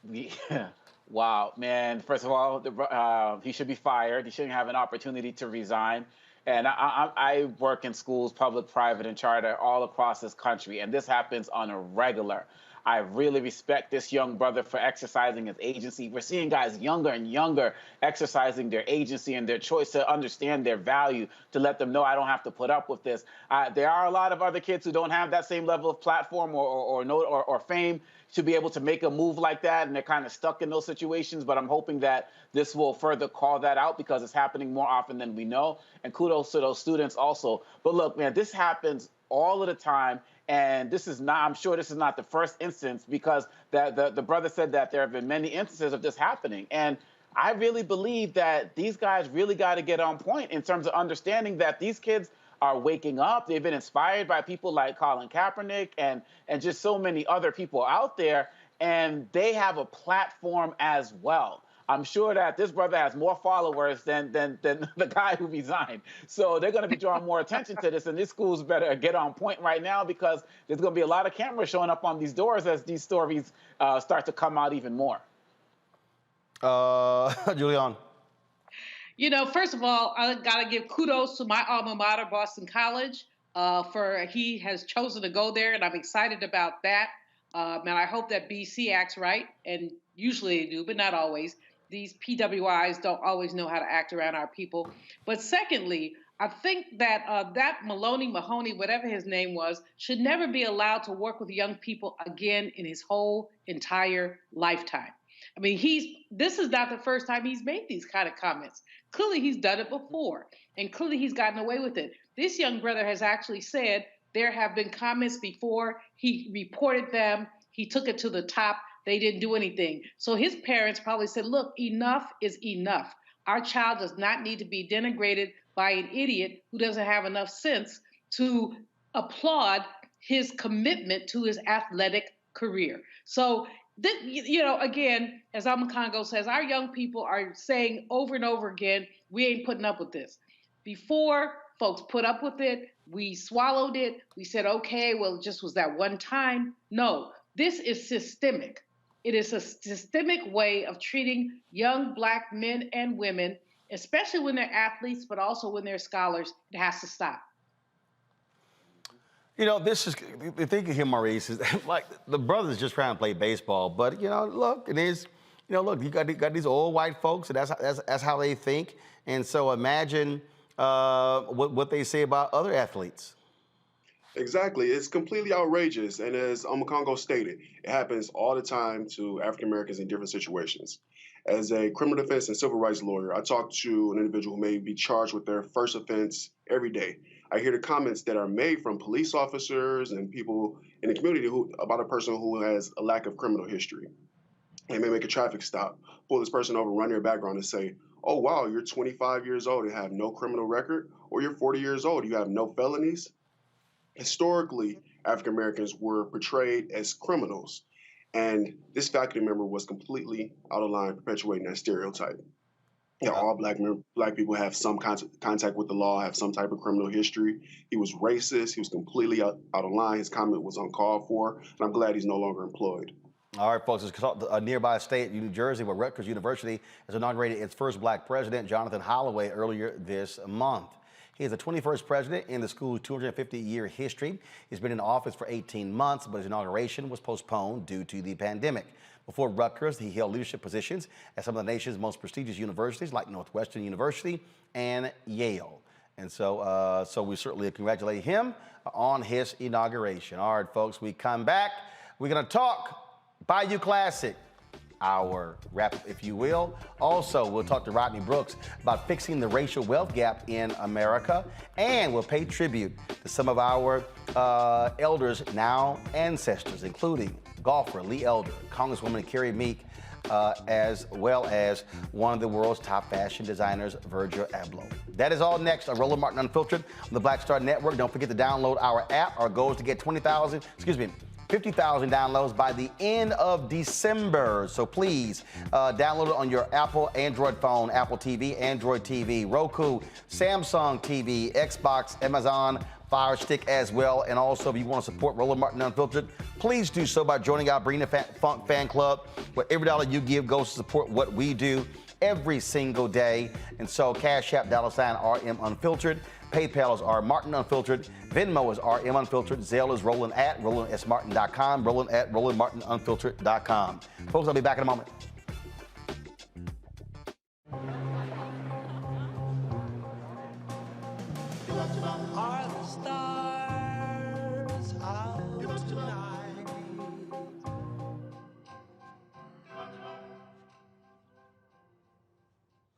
Wow, man. First of all, he should be fired. He shouldn't have an opportunity to resign. And I work in schools, public, private, and charter all across this country, and this happens on a regular. I really respect this young brother for exercising his agency. We're seeing guys younger and younger exercising their agency and their choice to understand their value, to let them know I don't have to put up with this. There are a lot of other kids who don't have that same level of platform or fame to be able to make a move like that, and they're kind of stuck in those situations. But I'm hoping that this will further call that out because it's happening more often than we know. And kudos to those students also. But look, man, this happens all of the time. And this is not, I'm sure this is not the first instance, because the brother said that there have been many instances of this happening. And I really believe that these guys really got to get on point in terms of understanding that these kids are waking up. They've been inspired by people like Colin Kaepernick and just so many other people out there, and they have a platform as well. I'm sure that this brother has more followers than the guy who resigned. So they're going to be drawing more attention to this, and these schools better get on point right now, because there's going to be a lot of cameras showing up on these doors as these stories start to come out even more. Julian. You know, first of all, I got to give kudos to my alma mater, Boston College, for he has chosen to go there, and I'm excited about that. And I hope that BC acts right, and usually they do, but not always. these PWIs don't always know how to act around our people. But secondly, I think that that Mahoney, whatever his name was, should never be allowed to work with young people again in his whole entire lifetime. I mean, this is not the first time he's made these kind of comments. Clearly, he's done it before, and clearly he's gotten away with it. This young brother has actually said there have been comments before. He reported them. He took it to the top. They didn't do anything. So his parents probably said, look, enough is enough. Our child does not need to be denigrated by an idiot who doesn't have enough sense to applaud his commitment to his athletic career. So, again, as Amakongo says, our young people are saying over and over again, we ain't putting up with this. Before, folks put up with it. We swallowed it. We said, okay, well, it just was that one time. No, this is systemic. It is a systemic way of treating young Black men and women, especially when they're athletes, but also when they're scholars. It has to stop. This is the thing here, Maurice, is like the brother's just trying to play baseball, but look, it is, look, you got these old white folks, and that's how they think, and so imagine what they say about other athletes. Exactly. It's completely outrageous. And as Amakongo stated, it happens all the time to African Americans in different situations. As a criminal defense and civil rights lawyer, I talk to an individual who may be charged with their first offense every day. I hear the comments that are made from police officers and people in the community about a person who has a lack of criminal history. They may make a traffic stop, pull this person over, run their background and say, oh, wow, you're 25 years old and have no criminal record, or you're 40 years old, you have no felonies. Historically, African Americans were portrayed as criminals, and this faculty member was completely out of line, perpetuating that stereotype. All black people have some contact with the law, have some type of criminal history. He was racist. He was completely out of line. His comment was uncalled for, and I'm glad he's no longer employed. All right, folks, a nearby state, New Jersey, where Rutgers University has inaugurated its first Black president, Jonathan Holloway, earlier this month. He is the 21st president in the school's 250-year history. He's been in office for 18 months, but his inauguration was postponed due to the pandemic. Before Rutgers, he held leadership positions at some of the nation's most prestigious universities like Northwestern University and Yale. And so we certainly congratulate him on his inauguration. All right, folks, we come back. We're going to talk Bayou Classic, our wrap, if you will. Also, we'll talk to Rodney Brooks about fixing the racial wealth gap in America, and we'll pay tribute to some of our elders, now ancestors, including golfer Lee Elder, Congresswoman Carrie Meek, as well as one of the world's top fashion designers, Virgil Abloh. That is all next on Roland Martin Unfiltered on the Black Star Network. Don't forget to download our app. Our goal is to get 50,000 downloads by the end of December. So please download it on your Apple, Android phone, Apple TV, Android TV, Roku, Samsung TV, Xbox, Amazon Fire Stick as well. And also, if you want to support Roland Martin Unfiltered, please do so by joining our Bring the Funk Fan Club, where every dollar you give goes to support what we do every single day. And so Cash App, $RM Unfiltered. PayPal is R Martin Unfiltered. Venmo is RM Unfiltered. Zelle is Roland at RolandSMartin.com. Roland at RolandMartinUnfiltered.com. Folks, I'll be back in a moment. Are the stars out tonight?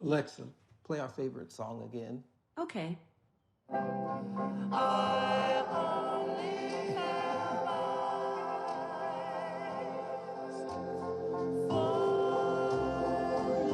Alexa, play our favorite song again. Okay. I only have eyes for you.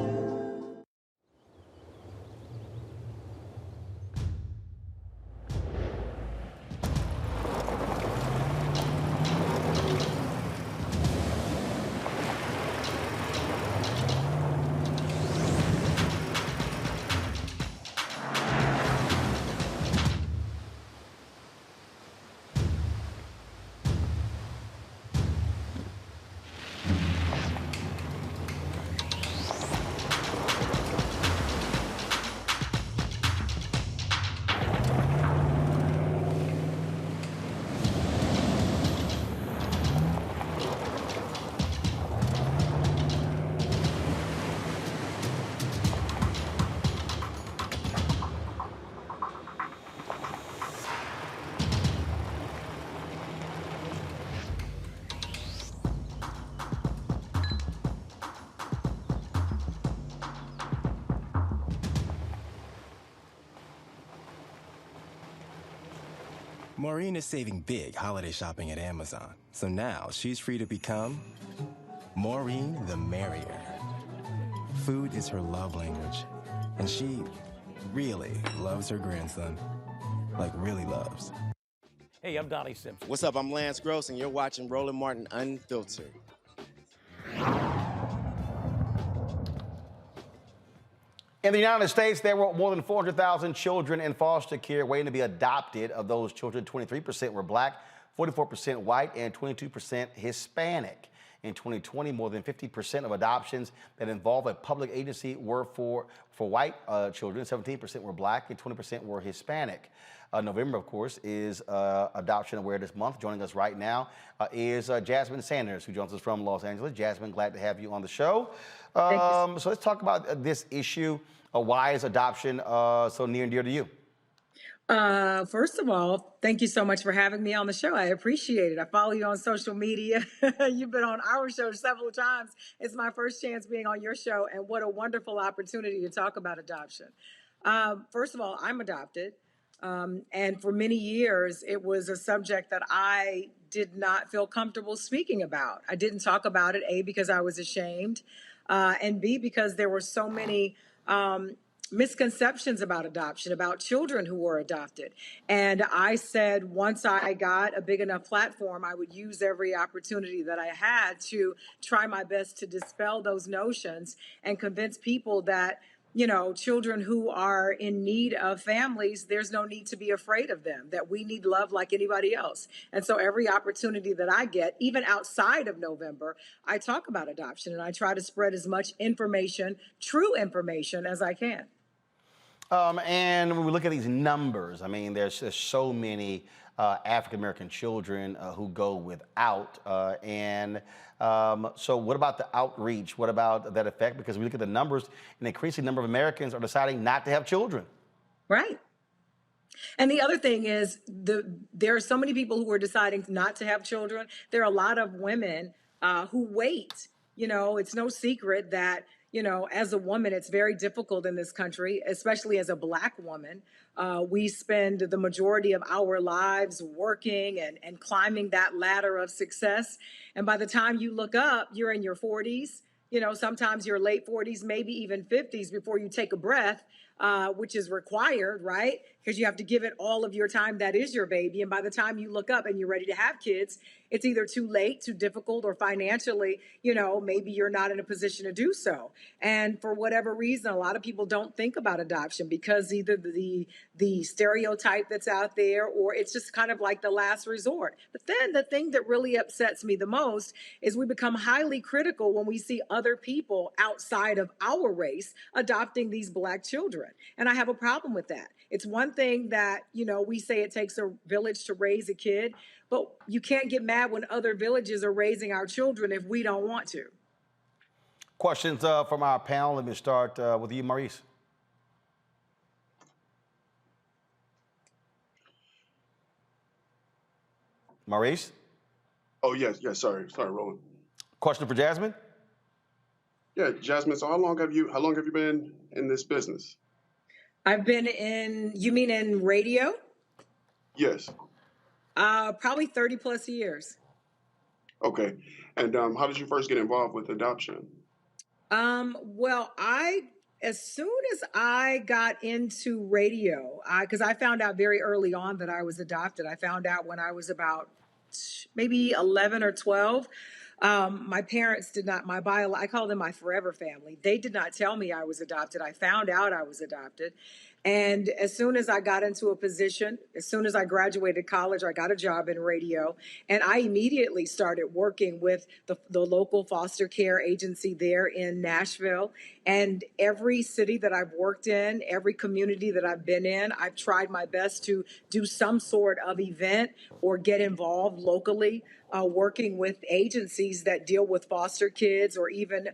Maureen is saving big holiday shopping at Amazon, so now she's free to become Maureen the Merrier. Food is her love language, and she really loves her grandson. Like, really loves. Hey, I'm Donnie Simpson. What's up? I'm Lance Gross, and you're watching Roland Martin Unfiltered. In the United States, there were more than 400,000 children in foster care waiting to be adopted. Of those children, 23% were black, 44% white, and 22% Hispanic. In 2020, more than 50% of adoptions that involve a public agency were for white children, 17% were black, and 20% were Hispanic. November, of course, is Adoption Awareness Month. Joining us right now is Jasmine Sanders, who joins us from Los Angeles. Jasmine, glad to have you on the show. So let's talk about this issue. Why is adoption so near and dear to you? First of all, thank you so much for having me on the show. I appreciate it. I follow you on social media. You've been on our show several times. It's my first chance being on your show, and what a wonderful opportunity to talk about adoption. First of all, I'm adopted. And for many years, it was a subject that I did not feel comfortable speaking about. I didn't talk about it, A, because I was ashamed, and B, because there were so many misconceptions about adoption, about children who were adopted. And I said, once I got a big enough platform, I would use every opportunity that I had to try my best to dispel those notions and convince people that, you know, children who are in need of families, there's no need to be afraid of them, that we need love like anybody else. And so every opportunity that I get, even outside of November, I talk about adoption and I try to spread as much information, true information, as I can. And when we look at these numbers, I mean, there's so many African-American children who go without. So what about the outreach? What about that effect? Because we look at the numbers, an increasing number of Americans are deciding not to have children. Right. And the other thing is, there are so many people who are deciding not to have children. There are a lot of women who wait. You know, it's no secret that, you know, as a woman, it's very difficult in this country, especially as a Black woman. We spend the majority of our lives working and climbing that ladder of success. And by the time you look up, you're in your 40s, you know, sometimes your late 40s, maybe even 50s before you take a breath, which is required, right? Because you have to give it all of your time. That is your baby. And by the time you look up and you're ready to have kids, it's either too late, too difficult, or financially, you know, maybe you're not in a position to do so. And for whatever reason, a lot of people don't think about adoption because either the stereotype that's out there, or it's just kind of like the last resort. But then the thing that really upsets me the most is we become highly critical when we see other people outside of our race adopting these Black children. And I have a problem with that. It's one thing that, you know, we say it takes a village to raise a kid, but you can't get mad when other villages are raising our children if we don't want to. Questions from our panel. Let me start with you, Maurice. Maurice? Oh, yes. Sorry, Roland. Question for Jasmine? Yeah, Jasmine, so how long have you been in this business? I've been in, you mean in radio? Yes. Probably 30 plus years. Okay. And how did you first get involved with adoption? Well, as soon as I got into radio, because I found out very early on that I was adopted. I found out when I was about maybe 11 or 12. My parents did not, I call them my forever family. They did not tell me I was adopted. I found out I was adopted. And as soon as I got into a position, as soon as I graduated college, I got a job in radio. And I immediately started working with the local foster care agency there in Nashville. And every city that I've worked in, every community that I've been in, I've tried my best to do some sort of event or get involved locally, working with agencies that deal with foster kids, or even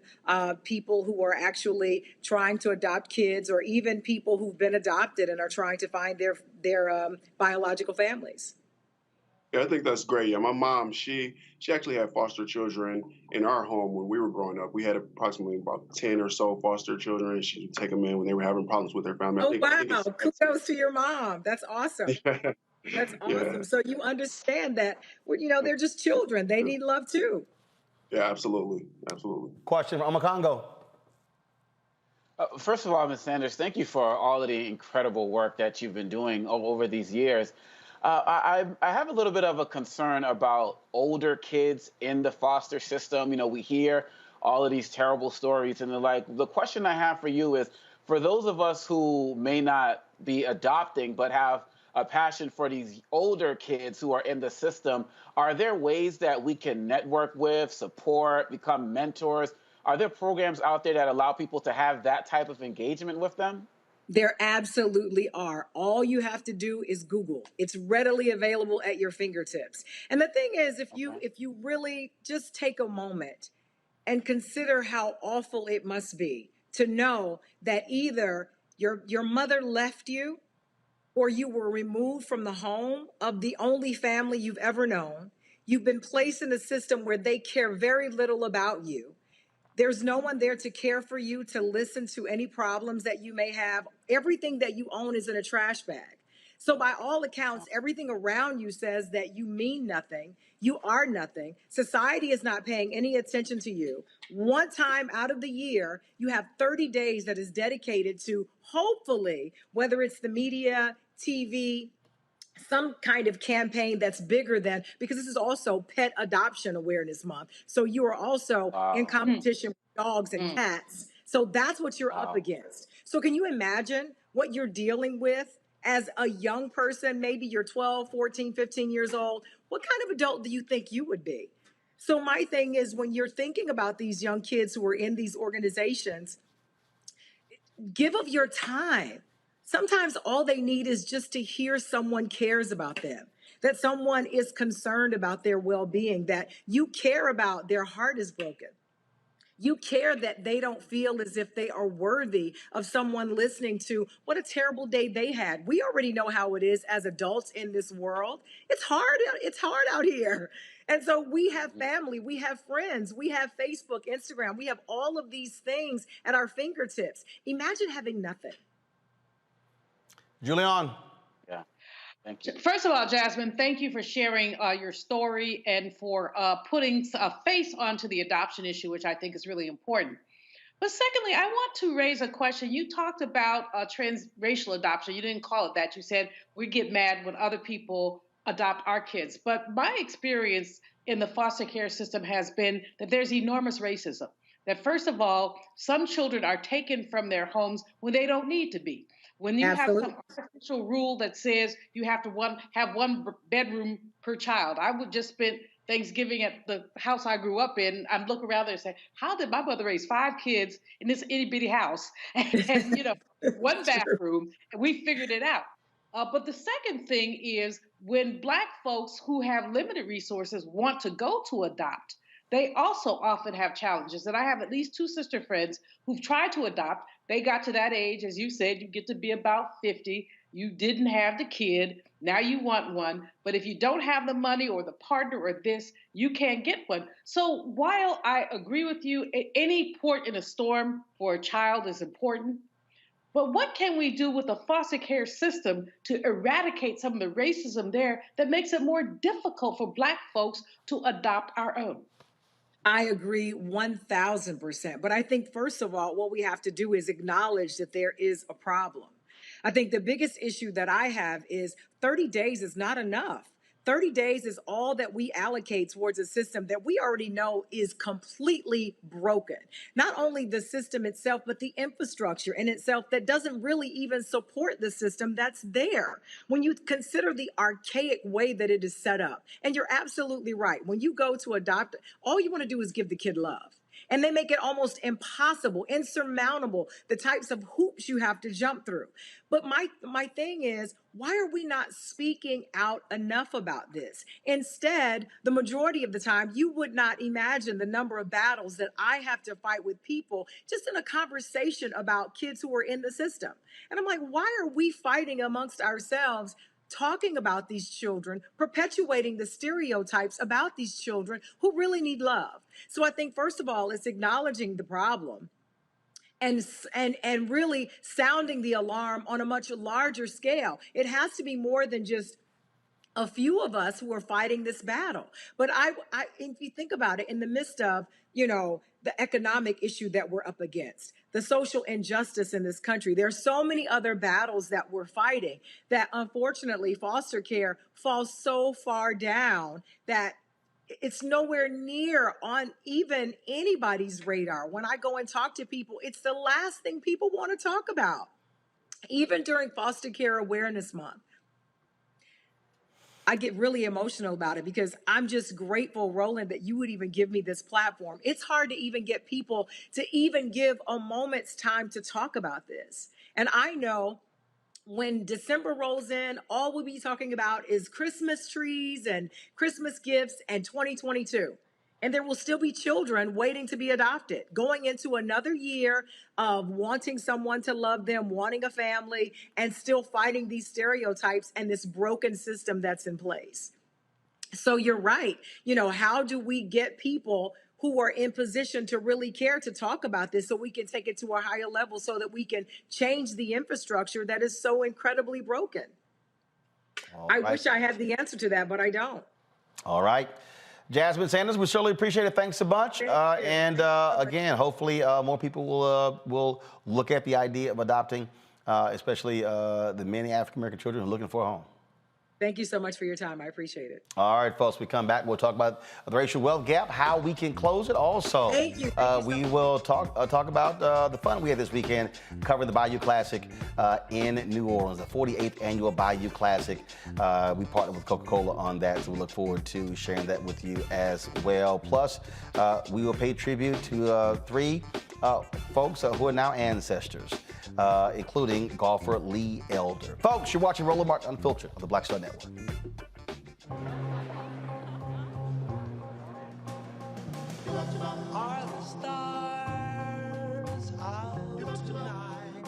people who are actually trying to adopt kids, or even people who've been adopted and are trying to find their biological families. Yeah, I think that's great. Yeah, my mom, she actually had foster children in our home when we were growing up. We had approximately about 10 or so foster children, and she would take them in when they were having problems with their family. Oh, wow. Kudos to your mom. That's awesome. That's Yeah, awesome. So you understand that, well, they're just children. They need love too. yeah, absolutely, absolutely. Question from Congo. First of all, Ms. Sanders, thank you for all of the incredible work that you've been doing over these years. I have a little bit of a concern about older kids in the foster system. We hear all of these terrible stories, and the question I have for you is, for those of us who may not be adopting but have a passion for these older kids who are in the system, are there ways that we can network with, support, become mentors? Are there programs out there that allow people to have that type of engagement with them? There absolutely are. All you have to do is Google. It's readily available at your fingertips. And the thing is, if you really just take a moment and consider how awful it must be to know that either your mother left you, or you were removed from the home of the only family you've ever known. You've been placed in a system where they care very little about you. There's no one there to care for you, to listen to any problems that you may have. Everything that you own is in a trash bag. So by all accounts, everything around you says that you mean nothing. You are nothing. Society is not paying any attention to you. One time out of the year, you have 30 days that is dedicated to, hopefully, whether it's the media, TV, some kind of campaign that's bigger than, because this is also Pet Adoption Awareness Month. So you are also in competition with dogs and cats. So that's what you're up against. So can you imagine what you're dealing with as a young person? Maybe you're 12, 14, 15 years old. What kind of adult do you think you would be? So my thing is, when you're thinking about these young kids who are in these organizations, give of your time. Sometimes all they need is just to hear someone cares about them, that someone is concerned about their well-being, that you care about their heart is broken. You care that they don't feel as if they are worthy of someone listening to what a terrible day they had. We already know how it is as adults in this world. It's hard. It's hard out here. And so we have family, we have friends, we have Facebook, Instagram, we have all of these things at our fingertips. Imagine having nothing. Julian. Yeah. Thank you. First of all, Jasmine, thank you for sharing your story and for putting a face onto the adoption issue, which I think is really important. But secondly, I want to raise a question. You talked about transracial adoption. You didn't call it that. You said we get mad when other people adopt our kids. But my experience in the foster care system has been that there's enormous racism. That first of all, some children are taken from their homes when they don't need to be. When you have some artificial rule that says you have to have one bedroom per child. I would just spend Thanksgiving at the house I grew up in. I'm looking around there and say, how did my mother raise 5 kids in this itty bitty house? And one bathroom, and we figured it out. But the second thing is, when Black folks who have limited resources want to go to adopt, they also often have challenges. And I have at least 2 sister friends who've tried to adopt. They got to that age, as you said, you get to be about 50. You didn't have the kid. Now you want one. But if you don't have the money or the partner or this, you can't get one. So while I agree with you, any port in a storm for a child is important. But what can we do with the foster care system to eradicate some of the racism there that makes it more difficult for Black folks to adopt our own? I agree 1000%. But I think, first of all, what we have to do is acknowledge that there is a problem. I think the biggest issue that I have is 30 days is not enough. 30 days is all that we allocate towards a system that we already know is completely broken. Not only the system itself, but the infrastructure in itself that doesn't really even support the system that's there. When you consider the archaic way that it is set up, and you're absolutely right. When you go to adopt, all you want to do is give the kid love. And they make it almost impossible, insurmountable, the types of hoops you have to jump through. But my thing is, why are we not speaking out enough about this? Instead, the majority of the time, you would not imagine the number of battles that I have to fight with people just in a conversation about kids who are in the system. And I'm like, why are we fighting amongst ourselves, talking about these children, perpetuating the stereotypes about these children who really need love? So I think, first of all, it's acknowledging the problem and really sounding the alarm on a much larger scale. It has to be more than just a few of us who are fighting this battle. But if you think about it, in the midst of, the economic issue that we're up against, the social injustice in this country, there's so many other battles that we're fighting that unfortunately foster care falls so far down that it's nowhere near on even anybody's radar. When I go and talk to people, it's the last thing people want to talk about. Even during Foster Care Awareness Month, I get really emotional about it because I'm just grateful, Roland, that you would even give me this platform. It's hard to even get people to even give a moment's time to talk about this. And I know when December rolls in, all we'll be talking about is Christmas trees and Christmas gifts and 2022. And there will still be children waiting to be adopted, going into another year of wanting someone to love them, wanting a family, and still fighting these stereotypes and this broken system that's in place. So you're right. How do we get people who are in position to really care to talk about this so we can take it to a higher level so that we can change the infrastructure that is so incredibly broken? I wish I had the answer to that, but I don't. All right. Jasmine Sanders, we certainly appreciate it. Thanks so much. Again, hopefully more people will look at the idea of adopting, especially the many African-American children who are looking for a home. Thank you so much for your time. I appreciate it. All right, folks, we come back. We'll talk about the racial wealth gap, how we can close it. Also, we will talk about the fun we had this weekend covering the Bayou Classic in New Orleans, the 48th annual Bayou Classic. We partnered with Coca-Cola on that, so we look forward to sharing that with you as well. Plus, we will pay tribute to three folks who are now ancestors, including golfer Lee Elder. Folks, you're watching Roland Martin Unfiltered on the Black Star Network. Are the stars out tonight?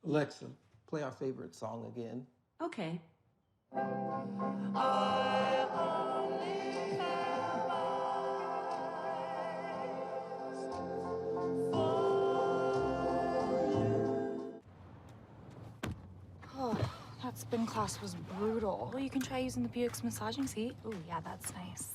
Alexa, play our favorite song again. Okay. I only have Oh, that spin class was brutal. Well, you can try using the Buick's massaging seat. Ooh, yeah, that's nice.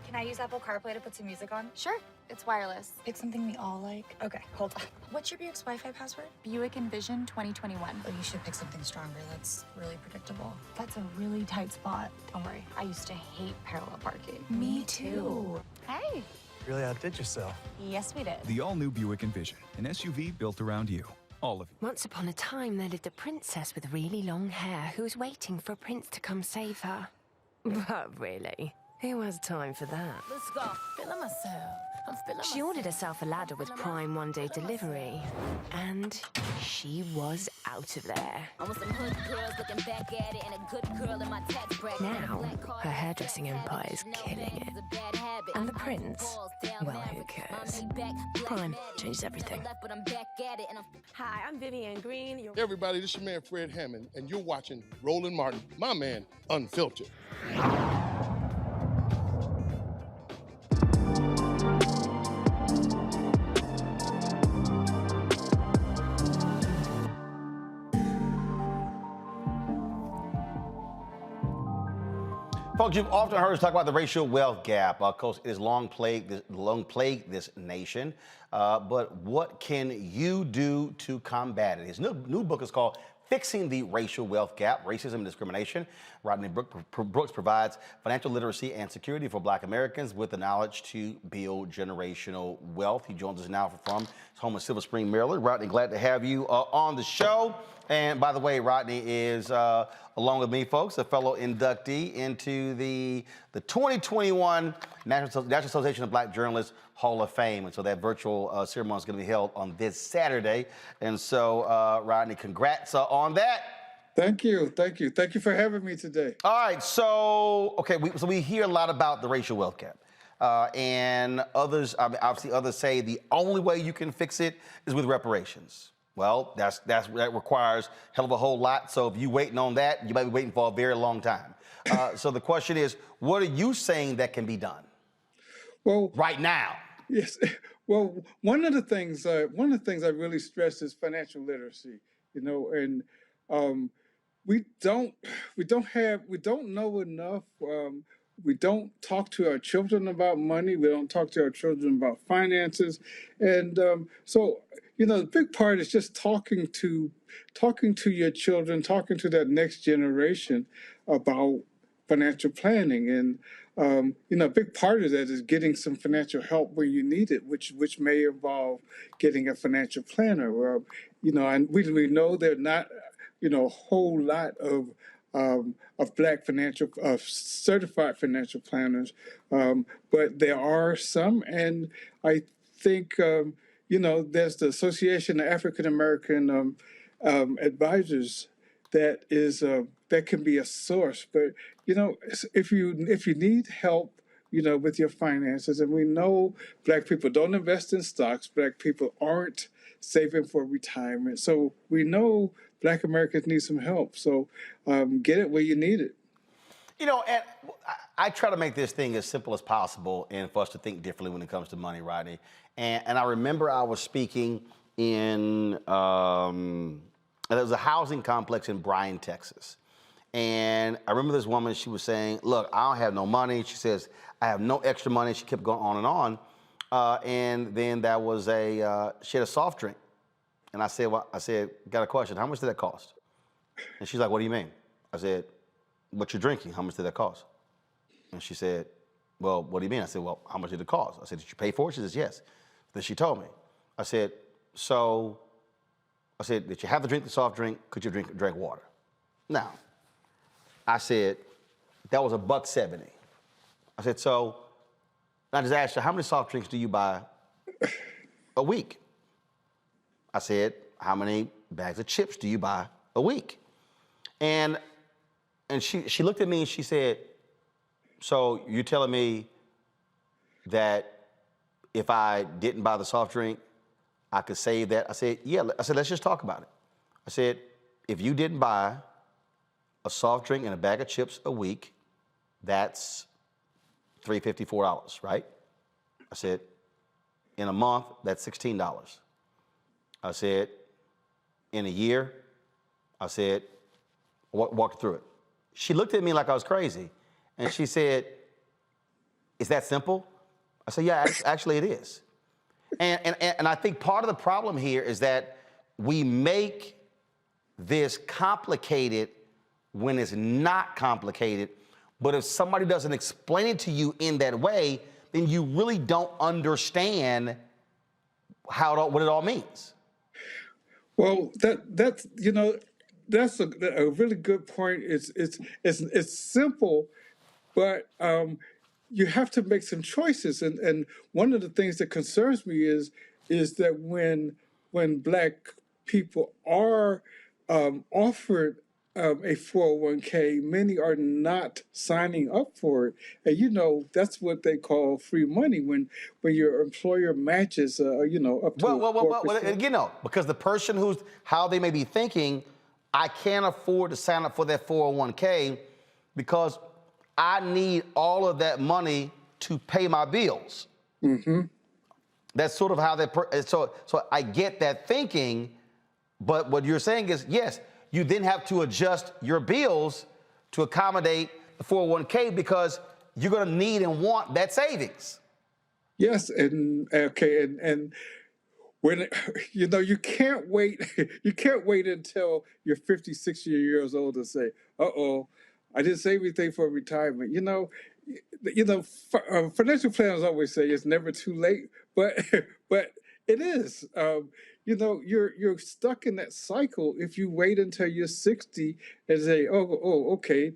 Can I use Apple CarPlay to put some music on? Sure, it's wireless. Pick something we all like. Okay, hold on. What's your Buick's Wi-Fi password? Buick Envision 2021. Oh, you should pick something stronger. That's really predictable. That's a really tight spot. Don't worry, I used to hate parallel parking. Me too. Hey. Really outdid yourself. Yes, we did. The all-new Buick Envision, an SUV built around you. All of you. Once upon a time, there lived a princess with really long hair who was waiting for a prince to come save her. But really, who has time for that? Let's go. Feeling myself. I'm feeling She ordered herself a ladder with Prime one-day delivery, and she was out of there. I want some hood girls looking back at it and a good girl in my tax bracket. Now, her hairdressing empire is killing it. And the prince? Well, who cares? Prime changed everything. Hi, I'm Vivian Green. Hey everybody, this is your man Fred Hammond, and you're watching Roland Martin, my man, Unfiltered. Folks, you've often heard us talk about the racial wealth gap. Of course, it has long plagued this nation. But what can you do to combat it? His new book is called Fixing the Racial Wealth Gap, Racism and Discrimination. Rodney Brooks provides financial literacy and security for Black Americans with the knowledge to build generational wealth. He joins us now from his home in Silver Spring, Maryland. Rodney, glad to have you on the show. And by the way, Rodney is, along with me, folks, a fellow inductee into the 2021 National Association of Black Journalists Hall of Fame. And so that virtual ceremony is going to be held on this Saturday. And so, Rodney, congrats on that. Thank you. Thank you. Thank you for having me today. All right. So, okay, we hear a lot about the racial wealth gap. And others, obviously others say the only way you can fix it is with reparations. Well, that requires a hell of a whole lot. So if you're waiting on that, you might be waiting for a very long time. So the question is, what are you saying that can be done? Well, right now. Yes. Well, one of the things I really stress is financial literacy. And we don't know enough. We don't talk to our children about money. We don't talk to our children about finances, and so the big part is just talking to your children, talking to that next generation about financial planning. And a big part of that is getting some financial help where you need it, which may involve getting a financial planner. And we know there are not a whole lot of black certified financial planners, but there are some, and I think there's the Association of African American Advisors that can be a source. But if you need help, with your finances, and we know black people don't invest in stocks, black people aren't saving for retirement, so we know Black Americans need some help. So get it where you need it. And I try to make this thing as simple as possible and for us to think differently when it comes to money, Rodney. And I remember I was speaking in, there was a housing complex in Bryan, Texas. And I remember this woman, she was saying, look, I don't have no money. She says, I have no extra money. She kept going on and on. And then there was she had a soft drink. And I said, got a question. How much did that cost? And she's like, what do you mean? I said, what you're drinking, how much did that cost? And she said, well, what do you mean? I said, well, how much did it cost? I said, did you pay for it? She says, yes. Then she told me. I said, did you have to drink the soft drink? Could you drink water? Now, I said, that was $1.70. I said, so I just asked her, how many soft drinks do you buy a week? I said, how many bags of chips do you buy a week? And she looked at me and she said, so you're telling me that if I didn't buy the soft drink, I could save that? I said, yeah. I said, let's just talk about it. I said, if you didn't buy a soft drink and a bag of chips a week, that's $3.54, right? I said, in a month, that's $16. I said, in a year, I said, walk through it. She looked at me like I was crazy, and she said, is that simple? I said, yeah, actually it is. And I think part of the problem here is that we make this complicated when it's not complicated, but if somebody doesn't explain it to you in that way, then you really don't understand what it all means. Well, that's a really good point. It's simple, but you have to make some choices. And one of the things that concerns me is that when Black people are offered a 401k, many are not signing up for it. And that's what they call free money when your employer matches up to 4%. Because the person how they may be thinking, I can't afford to sign up for that 401k because I need all of that money to pay my bills. Mm-hmm. That's sort of how so I get that thinking, but what you're saying is, yes, you then have to adjust your bills to accommodate the 401k because you're going to need and want that savings. Yes, and when you can't wait until you're 56 years old to say, uh-oh, I didn't save anything for retirement. Financial planners always say it's never too late, but it is. You're stuck in that cycle if you wait until you're 60 and say, okay,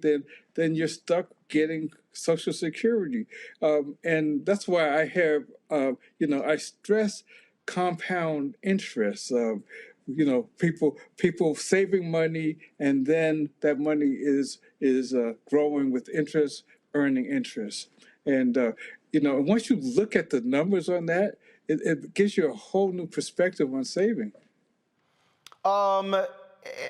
then you're stuck getting Social Security. And that's why I have, I stress compound interest. People saving money, and then that money is growing with interest, earning interest. And once you look at the numbers on that, it gives you a whole new perspective on saving.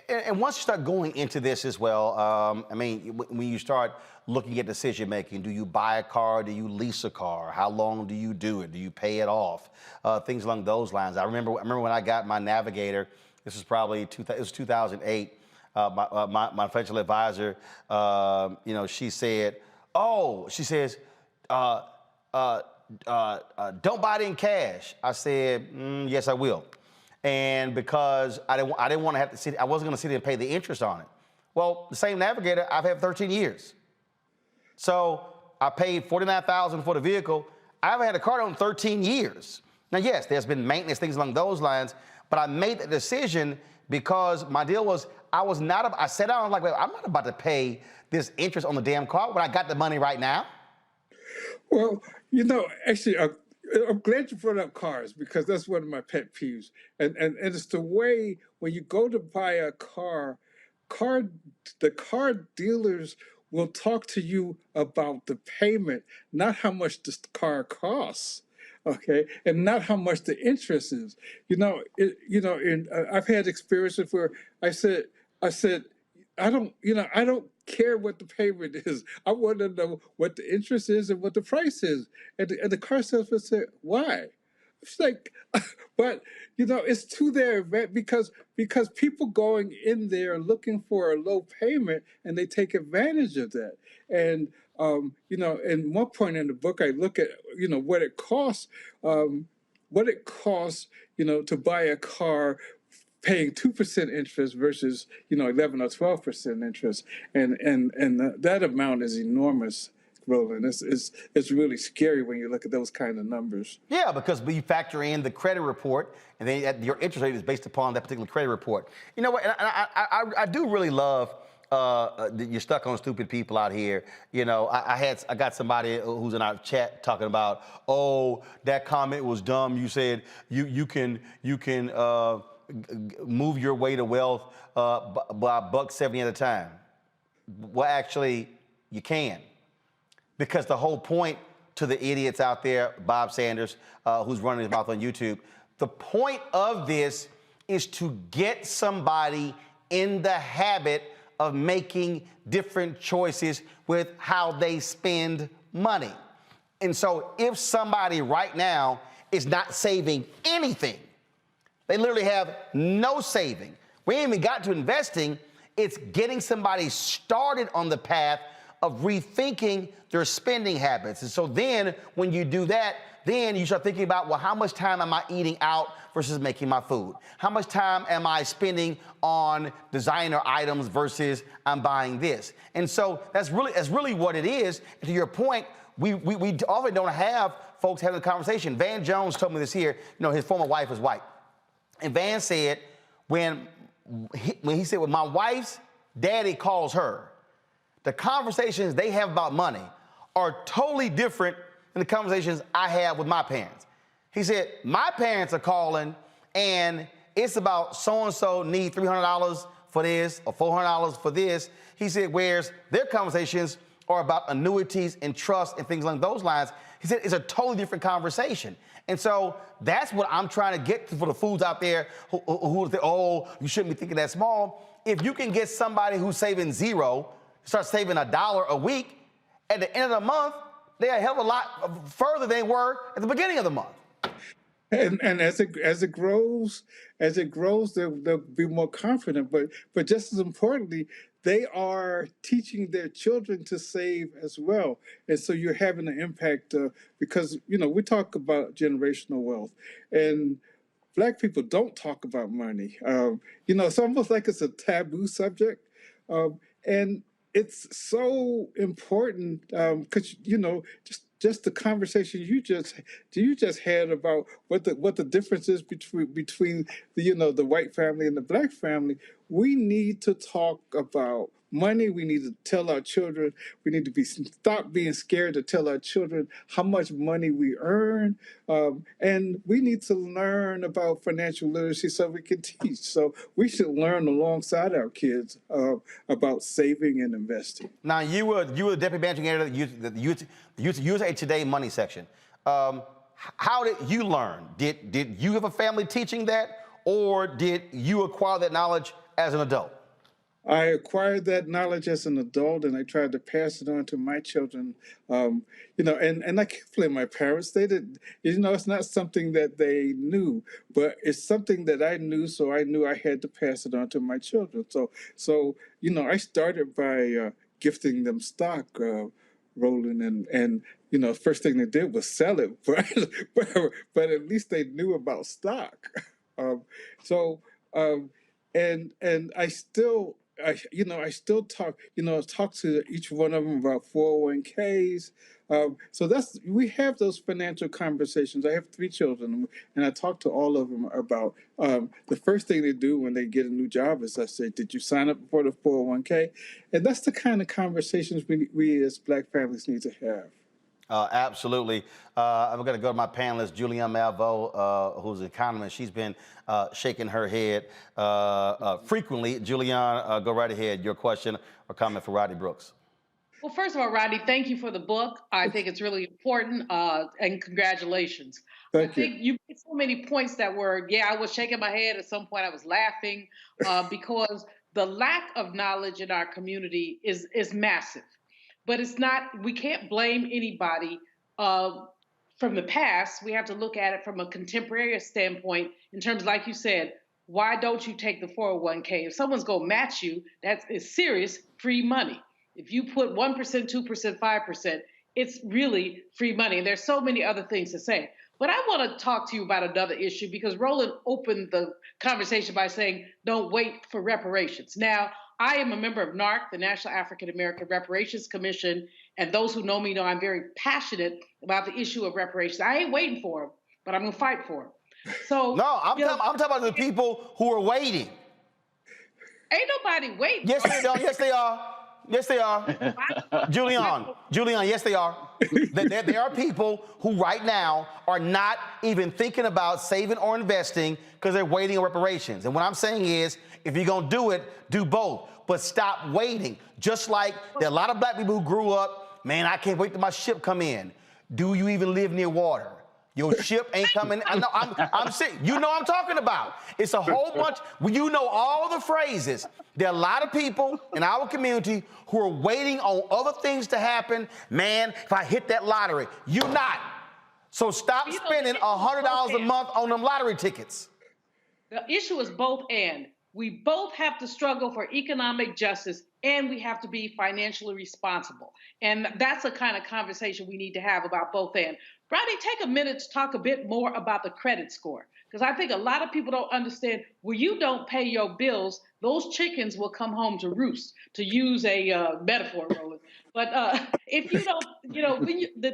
and once you start going into this as well, I mean, when you start looking at decision making, do you buy a car? Do you lease a car? How long do you do it? Do you pay it off? Things along those lines. I remember when I got my Navigator. This was probably 2008. My financial advisor, she said, don't buy it in cash. I said, yes, I will. And because I didn't want to have to sit, I wasn't going to sit there and pay the interest on it. Well, the same Navigator I've had 13 years. So I paid $49,000 for the vehicle. I haven't had a car in 13 years. Now, yes, there's been maintenance, things along those lines, but I made the decision because my deal was I sat down and I was like, I'm not about to pay this interest on the damn car when I got the money right now. Well, actually, I'm glad you brought up cars because that's one of my pet peeves. And it's the way when you go to buy a car, the car dealers will talk to you about the payment, not how much the car costs. Okay, and not how much the interest is. And I've had experiences where I said, I don't care what the payment is. I want to know what the interest is and what the price is. And the car salesman said, why? It's like, but it's to their event because people going in there looking for a low payment and they take advantage of that. And in one point in the book, I look at what it costs, to buy a car paying 2% interest versus 11 or 12% interest, and that amount is enormous. Roland, it's really scary when you look at those kind of numbers. Yeah, because we factor in the credit report, and then your interest rate is based upon that particular credit report. You know what? And I do really love you're stuck on stupid people out here. I got somebody who's in our chat talking about, oh, that comment was dumb. You said you can move your way to wealth by $1.70 at a time. Well, actually, you can. Because the whole point to the idiots out there, Bob Sanders, who's running his mouth on YouTube, the point of this is to get somebody in the habit of making different choices with how they spend money. And so if somebody right now is not saving anything, they literally have no saving. We ain't even got to investing. It's getting somebody started on the path of rethinking their spending habits. And so then when you do that, then you start thinking about, well, how much time am I eating out versus making my food? How much time am I spending on designer items versus I'm buying this? And so that's really what it is. And to your point, we often don't have folks having a conversation. Van Jones told me this here, his former wife was white. And Van said, when he said, when my wife's daddy calls her, the conversations they have about money are totally different than the conversations I have with my parents. He said, my parents are calling and it's about so-and-so need $300 for this or $400 for this. He said, whereas their conversations are about annuities and trust and things along those lines. He said, it's a totally different conversation. And so that's what I'm trying to get to for the fools out there who say, oh, you shouldn't be thinking that small. If you can get somebody who's saving zero, start saving $1 a week, at the end of the month, they're a hell of a lot further than they were at the beginning of the month. And as it grows, they'll be more confident. But just as importantly, they are teaching their children to save as well. And so you're having an impact because we talk about generational wealth, and Black people don't talk about money. It's almost like it's a taboo subject, and it's so important because just the conversation you just had about what the difference is between the white family and the Black family. We need to talk about money. We need to tell our children. We need to stop being scared to tell our children how much money we earn, and we need to learn about financial literacy so we can teach. So we should learn alongside our kids about saving and investing. Now, you were the deputy managing editor of the USA Today Money section. How did you learn? Did you have a family teaching that, or did you acquire that knowledge as an adult? I acquired that knowledge as an adult, and I tried to pass it on to my children. And I can't blame my parents. They did, it's not something that they knew, but it's something that I knew, so I knew I had to pass it on to my children. So I started by gifting them stock, Roland, and first thing they did was sell it, but at least they knew about stock. And I still. I still talk to each one of them about 401ks. So we have those financial conversations. I have 3 children, and I talk to all of them about the first thing they do when they get a new job is I say, "Did you sign up for the 401k?" And that's the kind of conversations we as Black families need to have. Absolutely. I'm going to go to my panelist, Julianne Malveaux, who's an economist. She's been shaking her head frequently. Julianne, go right ahead. Your question or comment for Rodney Brooks. Well, first of all, Rodney, thank you for the book. I think it's really important, and congratulations. Thank I think you made so many points that were, I was shaking my head. At some point, I was laughing because the lack of knowledge in our community is massive. But it's not, we can't blame anybody from the past. We have to look at it from a contemporary standpoint in terms, like you said, why don't you take the 401k? If someone's going to match you, it's serious free money. If you put 1%, 2%, 5%, it's really free money. And there's so many other things to say. But I want to talk to you about another issue because Roland opened the conversation by saying, don't wait for reparations. Now, I am a member of NARC, the National African American Reparations Commission, and those who know me know I'm very passionate about the issue of reparations. I ain't waiting for them, but I'm going to fight for them. So no, I'm talking about the people who are waiting. Ain't nobody waiting. Yes, they don't. Yes, they are. Yes, they are. Julianne, yes, they are. There are people who right now are not even thinking about saving or investing because they're waiting on reparations. And what I'm saying is, if you're going to do it, do both. But stop waiting. Just like there are a lot of Black people who grew up, man, I can't wait till my ship come in. Do you even live near water? Your ship ain't coming. I'm sick. You know what I'm talking about. It's a whole bunch. You know all the phrases. There are a lot of people in our community who are waiting on other things to happen. Man, if I hit that lottery, you're not. So stop spending $100 a month on them lottery tickets. The issue is both and. We both have to struggle for economic justice and we have to be financially responsible. And that's the kind of conversation we need to have about both and. Rodney, take a minute to talk a bit more about the credit score, because I think a lot of people don't understand when you don't pay your bills, those chickens will come home to roost, to use a metaphor, Roland. But if you don't,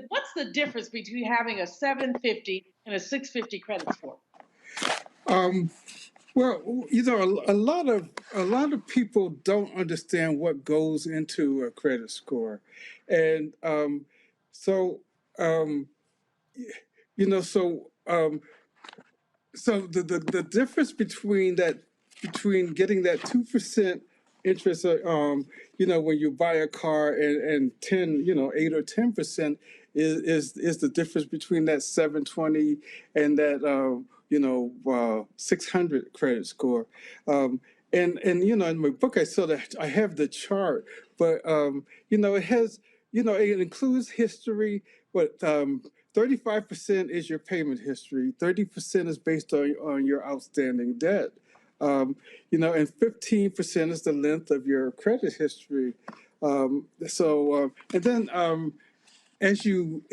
what's the difference between having a 750 and a 650 credit score? Well, a lot of people don't understand what goes into a credit score, and so the difference between getting that 2% interest, when you buy a car and 8 or 10% is the difference between that 720 and that 600 credit score. And in my book I saw that I have the chart, but it has it includes history, but 35% is your payment history, 30% is based on your outstanding debt, and 15% is the length of your credit history. And then if you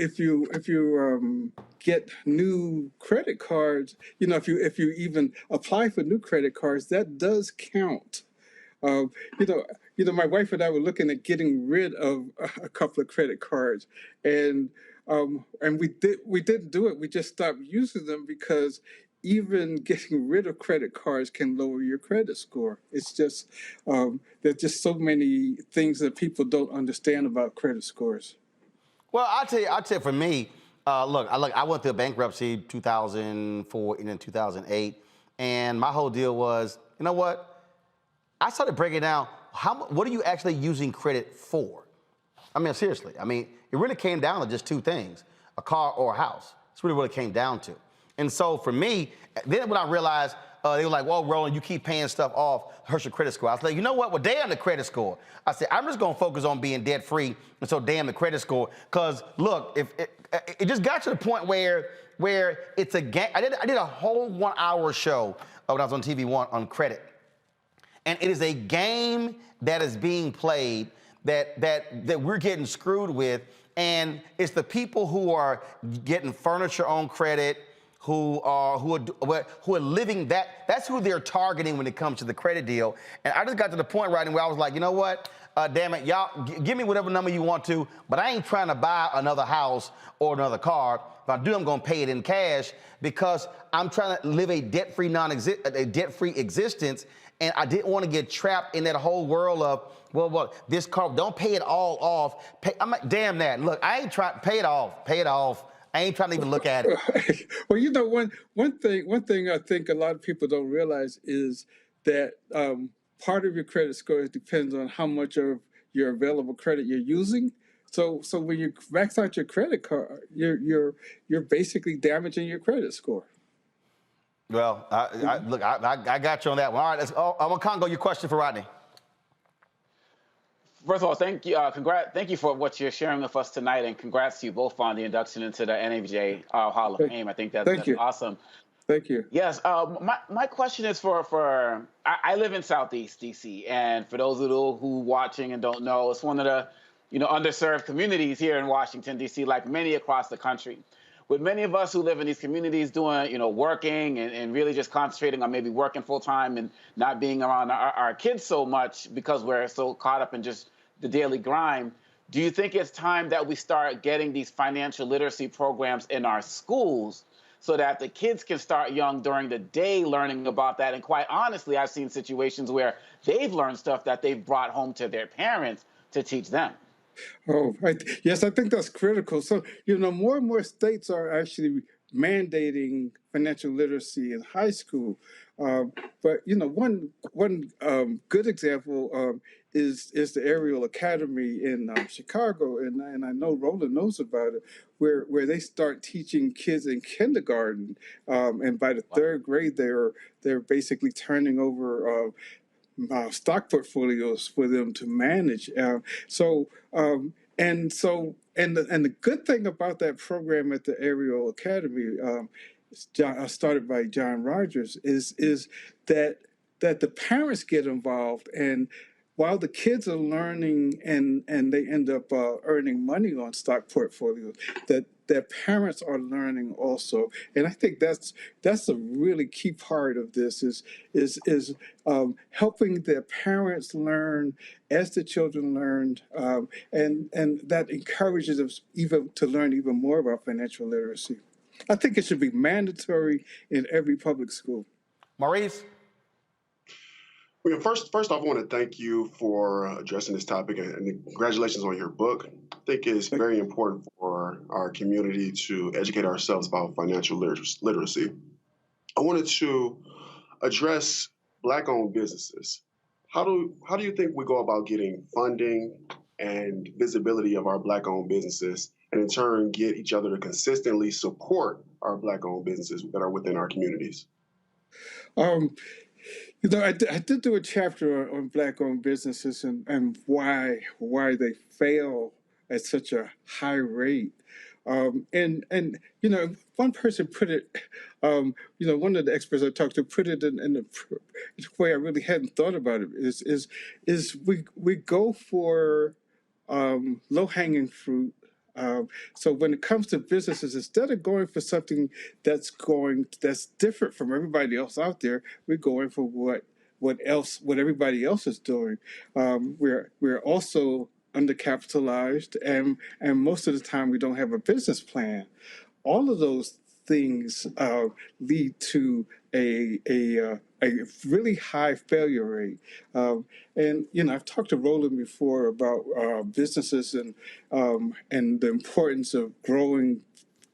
get new credit cards, if you even apply for new credit cards, that does count. My wife and I were looking at getting rid of a couple of credit cards, and we didn't do it. We just stopped using them because even getting rid of credit cards can lower your credit score. It's just there's just so many things that people don't understand about credit scores. Well, I'll tell you, for me, I went through bankruptcy 2004 and then 2008, and my whole deal was, you know what? I started breaking down what are you actually using credit for? I mean, seriously. I mean, it really came down to just 2 things: a car or a house. That's really what it came down to. And so for me, then when I realized they were like, well, Roland, you keep paying stuff off, hurts your credit score. I was like, you know what? Well, damn the credit score. I said, I'm just going to focus on being debt free. And so damn the credit score. Because look, if it just got to the point where it's a game. I did a whole 1 hour show when I was on TV1 on credit. And it is a game that is being played that we're getting screwed with. And it's the people who are getting furniture on credit, who are living that's who they're targeting when it comes to the credit deal. And I just got to the point right where I was like, you know what? Damn it, y'all, give me whatever number you want to, but I ain't trying to buy another house or another car. If I do, I'm gonna pay it in cash because I'm trying to live a debt-free existence, and I didn't want to get trapped in that whole world of, well, this car, don't pay it all off. I'm like, damn that. Look, I ain't trying, pay it off. I ain't trying to even look at it. Well, you know, one thing I think a lot of people don't realize is that part of your credit score depends on how much of your available credit you're using. So when you max out your credit card, you're basically damaging your credit score. Well, I got you on that one. All right, I'm gonna Congo your question for Rodney. First of all, thank you. Thank you for what you're sharing with us tonight, and congrats to you both on the induction into the NABJ Hall of Fame. I think that's awesome. Thank you. Yes. My question is for I live in Southeast DC, and for those who watching and don't know, it's one of the underserved communities here in Washington DC, like many across the country. With many of us who live in these communities doing, working and really just concentrating on maybe working full time and not being around our kids so much because we're so caught up in just the daily grind, do you think it's time that we start getting these financial literacy programs in our schools so that the kids can start young during the day learning about that? And quite honestly, I've seen situations where they've learned stuff that they've brought home to their parents to teach them. Oh, right. Yes, I think that's critical. So, more and more states are actually mandating financial literacy in high school. But, one good example is the Aerial Academy in Chicago, and I know Roland knows about it, where they start teaching kids in kindergarten, and by the third grade, they're basically turning over stock portfolios for them to manage. And the good thing about that program at the Aerial Academy, started by John Rogers, is that the parents get involved, and while the kids are learning and they end up earning money on stock portfolios, that their parents are learning also. And I think that's a really key part of this is helping their parents learn as the children learned, and that encourages them even to learn even more about financial literacy. I think it should be mandatory in every public school. Maurice? Well, first off, I want to thank you for addressing this topic, and congratulations on your book. I think it's very important for our community to educate ourselves about financial literacy. I wanted to address Black-owned businesses. How do you think we go about getting funding and visibility of our Black-owned businesses, and in turn get each other to consistently support our Black-owned businesses that are within our communities? I did do a chapter on Black-owned businesses and why they fail at such a high rate. One person put it, one of the experts I talked to put it in a way I really hadn't thought about it. Is we go for low-hanging fruit. So when it comes to businesses, instead of going for something that's different from everybody else out there, we're going for what everybody else is doing. We're also undercapitalized, and most of the time we don't have a business plan. All of those things lead to a really high failure rate. I've talked to Roland before about businesses and the importance of growing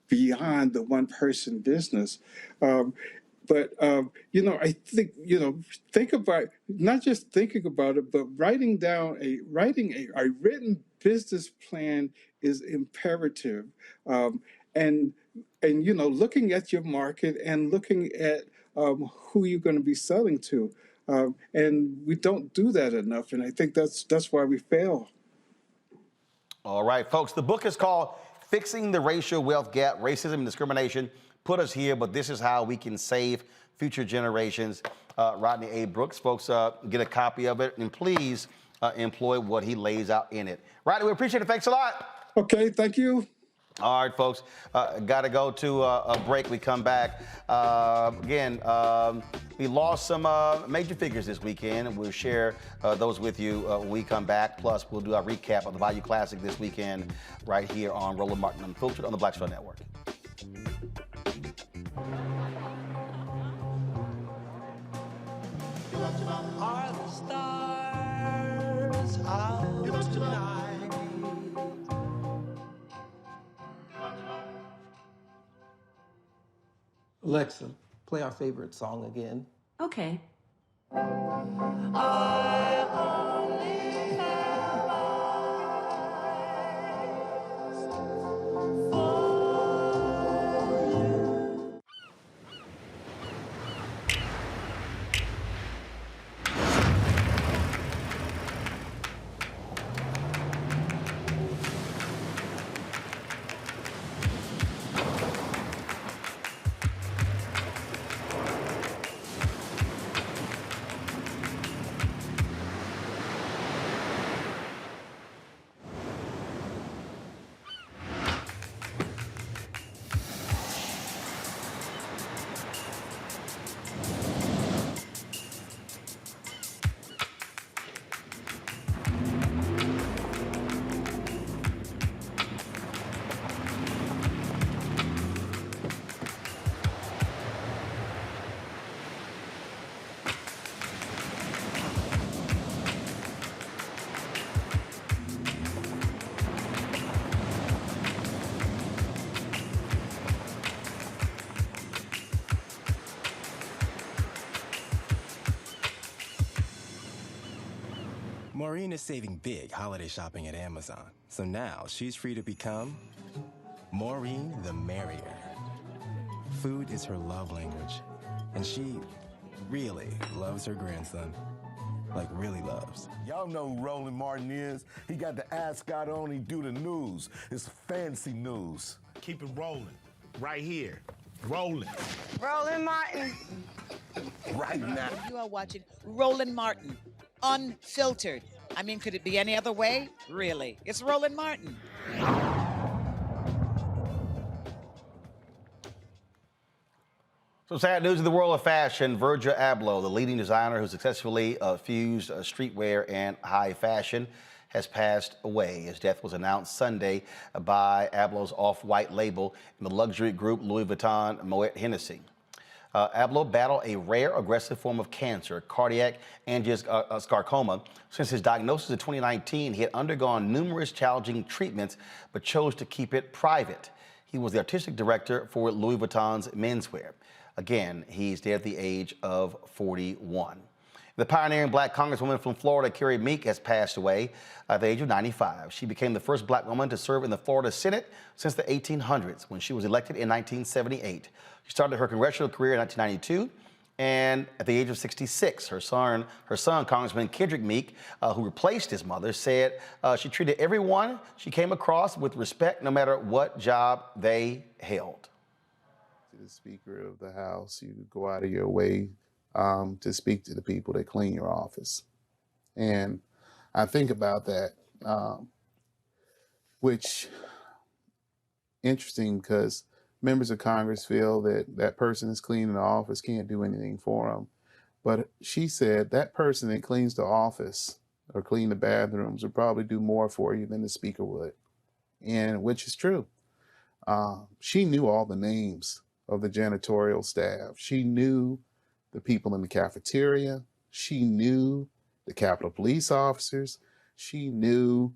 beyond the one-person business. I think, think about, not just thinking about it, but writing a written business plan is imperative. And looking at your market and looking at who you're going to be selling to. And we don't do that enough, and I think that's why we fail. All right, folks, the book is called Fixing the Racial Wealth Gap, Racism and Discrimination Put Us Here, but This Is How We Can Save Future Generations. Rodney A. Brooks, folks, get a copy of it, and please employ what he lays out in it. Rodney, we appreciate it. Thanks a lot. Okay, thank you. All right, folks, got to go to a break. We come back. Again, we lost some major figures this weekend, and we'll share those with you when we come back. Plus, we'll do our recap of the Value Classic this weekend right here on Roland Martin Unfiltered on the Black Star Network. Are the stars out tonight? Alexa, play our favorite song again. Okay. I only have eyes for you. Maureen is saving big holiday shopping at Amazon. So now she's free to become Maureen the Merrier. Food is her love language, and she really loves her grandson. Like, really loves. Y'all know who Roland Martin is. He got the ascot on, he do the news. It's fancy news. Keep it rolling. Right here. Rolling. Roland Martin. Right now. You are watching Roland Martin, Unfiltered. I mean, could it be any other way? Really? It's Roland Martin. So sad news in the world of fashion. Virgil Abloh, the leading designer who successfully fused streetwear and high fashion, has passed away. His death was announced Sunday by Abloh's off-white label and the luxury group Louis Vuitton Moet Hennessy. Abloh battled a rare aggressive form of cancer, cardiac angiosarcoma. Since his diagnosis in 2019, he had undergone numerous challenging treatments but chose to keep it private. He was the artistic director for Louis Vuitton's menswear. Again, he's dead at the age of 41. The pioneering black congresswoman from Florida, Carrie Meek, has passed away at the age of 95. She became the first black woman to serve in the Florida Senate since the 1800s when she was elected in 1978. She started her congressional career in 1992, and at the age of 66, her son, Congressman Kendrick Meek, who replaced his mother, said she treated everyone she came across with respect, no matter what job they held. To the Speaker of the House, you go out of your way to speak to the people that clean your office. And I think about that, which interesting because members of Congress feel that that person that's cleaning the office can't do anything for them. But she said that person that cleans the office or clean the bathrooms would probably do more for you than the Speaker would, and which is true. She knew all the names of the janitorial staff. She knew the people in the cafeteria. She knew the Capitol Police officers. She knew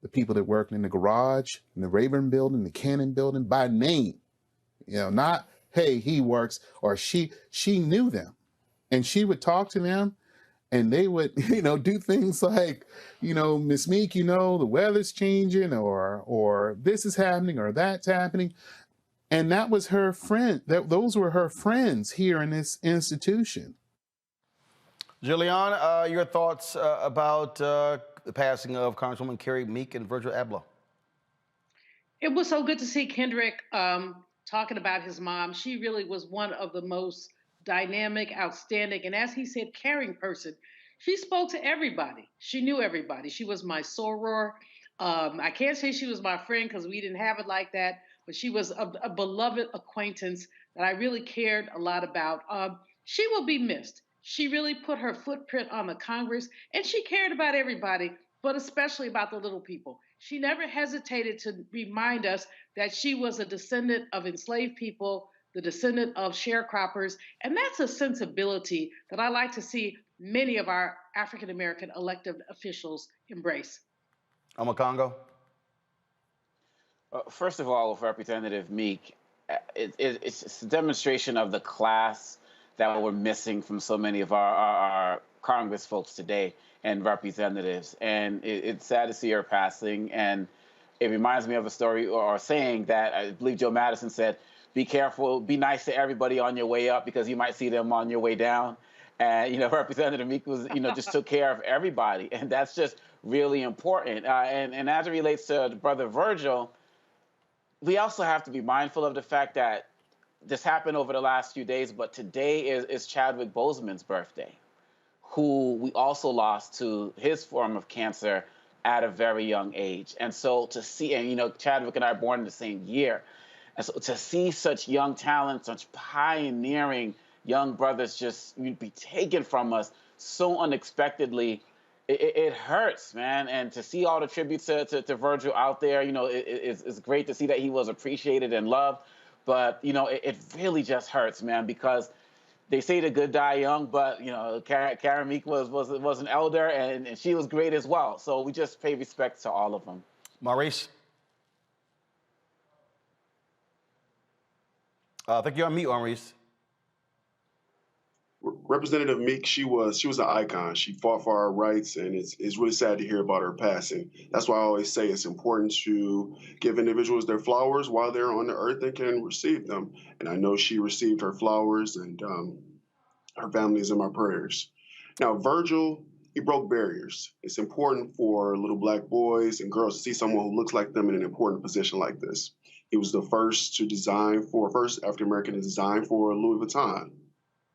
the people that worked in the garage, in the Rayburn building, the Cannon building by name. You know, not, hey, he works, or she knew them. And she would talk to them and they would, do things like, Miss Meek, the weather's changing or this is happening or that's happening. And that was her friend. Those were her friends here in this institution. Julian, your thoughts about the passing of Congresswoman Carrie Meek and Virgil Abloh? It was so good to see Kendrick talking about his mom. She really was one of the most dynamic, outstanding, and as he said, caring person. She spoke to everybody. She knew everybody. She was my soror. I can't say she was my friend because we didn't have it like that, but she was a beloved acquaintance that I really cared a lot about. She will be missed. She really put her footprint on the Congress, and she cared about everybody, but especially about the little people. She never hesitated to remind us that she was a descendant of enslaved people, the descendant of sharecroppers, and that's a sensibility that I like to see many of our African-American elected officials embrace. Congo. First of all, with Representative Meek, it's a demonstration of the class that we're missing from so many of our Congress folks today and representatives. And it's sad to see her passing. And it reminds me of a story or saying that I believe Joe Madison said, be careful, be nice to everybody on your way up because you might see them on your way down. And, Representative Meek was, just took care of everybody. And that's just really important. And as it relates to Brother Virgil, we also have to be mindful of the fact that this happened over the last few days, but today is Chadwick Boseman's birthday, who we also lost to his form of cancer at a very young age. And so to see, and Chadwick and I are born in the same year, and so to see such young talent, such pioneering young brothers just be taken from us so unexpectedly, it hurts, man. And to see all the tributes to Virgil out there, it's great to see that he was appreciated and loved. But, it really just hurts, man, because they say the good die young, but, Karen Meek was an elder, and she was great as well. So we just pay respect to all of them. Maurice? I think you're on mute, Maurice. Representative Meek, she was an icon. She fought for our rights, and it's really sad to hear about her passing. That's why I always say it's important to give individuals their flowers while they're on the earth and can receive them. And I know she received her flowers, and her family is in my prayers. Now, Virgil, he broke barriers. It's important for little Black boys and girls to see someone who looks like them in an important position like this. He was the first African-American to design for Louis Vuitton.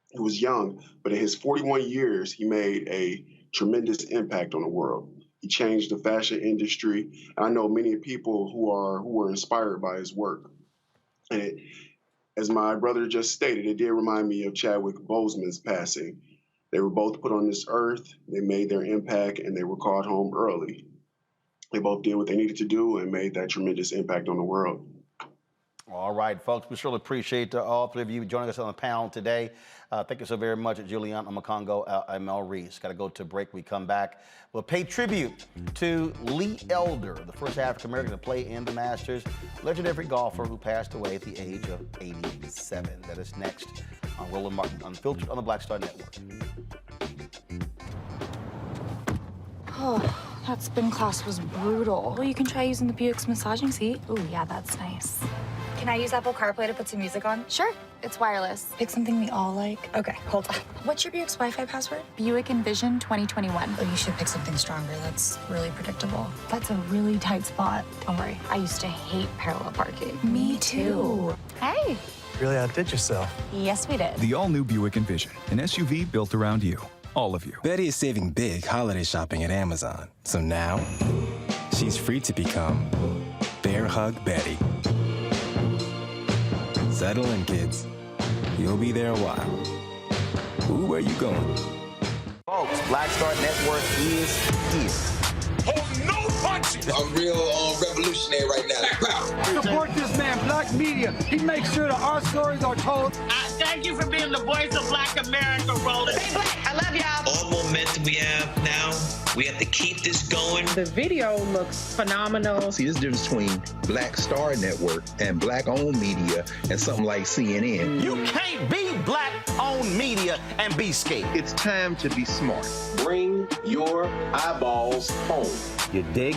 He was young, but in his 41 years, he made a tremendous impact on the world. He changed the fashion industry. And I know many people who were inspired by his work. And as my brother just stated, it did remind me of Chadwick Boseman's passing. They were both put on this earth. They made their impact, and they were called home early. They both did what they needed to do and made that tremendous impact on the world. All right, folks, we surely appreciate all three of you joining us on the panel today. Thank you so very much, Julian Omokongo and Mel Reese. Got to go to a break. We come back. We'll pay tribute to Lee Elder, the first African-American to play in the Masters, legendary golfer who passed away at the age of 87. That is next on Roland Martin, Unfiltered on the Black Star Network. Oh, that spin class was brutal. Well, you can try using the Buick's massaging seat. Oh, yeah, that's nice. Can I use Apple CarPlay to put some music on? Sure. It's wireless. Pick something we all like. Okay, hold on. What's your Buick's Wi-Fi password? Buick Envision 2021. Oh, you should pick something stronger. That's really predictable. That's a really tight spot. Don't worry. I used to hate parallel parking. Me too. Hey. Really outdid yourself. Yes, we did. The all-new Buick Envision, an SUV built around you. All of you. Betty is saving big holiday shopping at Amazon. So now, she's free to become Bear Hug Betty. Settle in, kids. You'll be there a while. Ooh, where you going? Folks, Black Star Network is here. Oh, no punches! I'm real revolutionary right now. Support this man, Black Media. He makes sure that our stories are told. Thank you for being the voice of Black America, Roland. Hey, Black, I love y'all. All momentum we have now, we have to keep this going. The video looks phenomenal. See, there's a difference between Black Star Network and Black-owned media and something like CNN. You can't be Black-owned media and be scared. It's time to be smart. Bring your eyeballs home. You dig?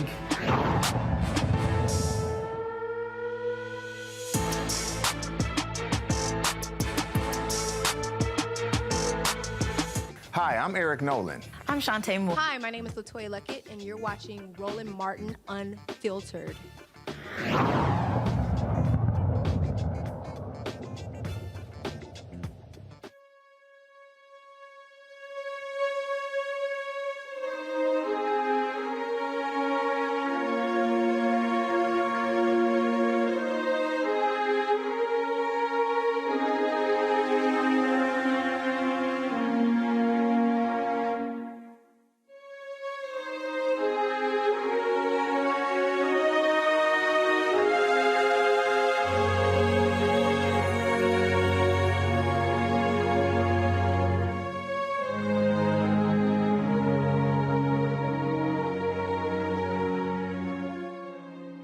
I'm Eric Nolan. I'm Shantae Moore. Hi, my name is LaToya Luckett, and you're watching Roland Martin Unfiltered.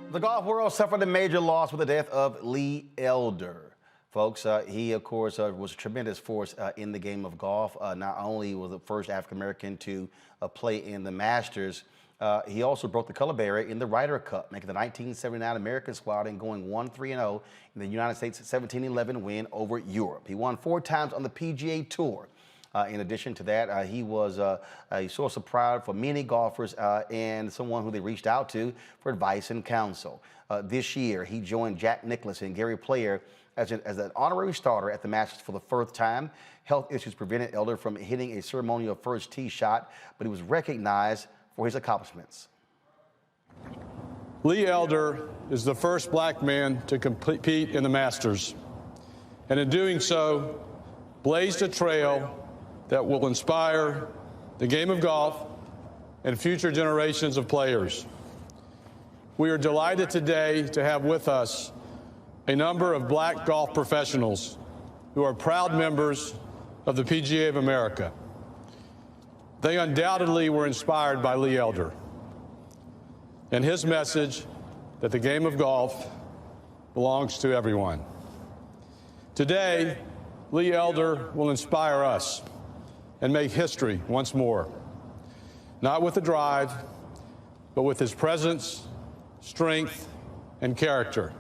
The golf world suffered a major loss with the death of Lee Elder. Folks, he, of course, was a tremendous force in the game of golf. Not only was the first African-American to play in the Masters, he also broke the color barrier in the Ryder Cup, making the 1979 American squad and going 1-3-0 in the United States 17-11 win over Europe. He won 4 times on the PGA Tour. In addition to that, he was a source of pride for many golfers and someone who they reached out to for advice and counsel. This year, he joined Jack Nicklaus and Gary Player as an honorary starter at the Masters for the first time. Health issues prevented Elder from hitting a ceremonial first tee shot, but he was recognized for his accomplishments. Lee Elder is the first black man to compete in the Masters, and in doing so, blazed a trail that will inspire the game of golf and future generations of players. We are delighted today to have with us a number of black golf professionals who are proud members of the PGA of America. They undoubtedly were inspired by Lee Elder and his message that the game of golf belongs to everyone. Today, Lee Elder will inspire us and make history once more, not with the drive, but with his presence, strength, and character.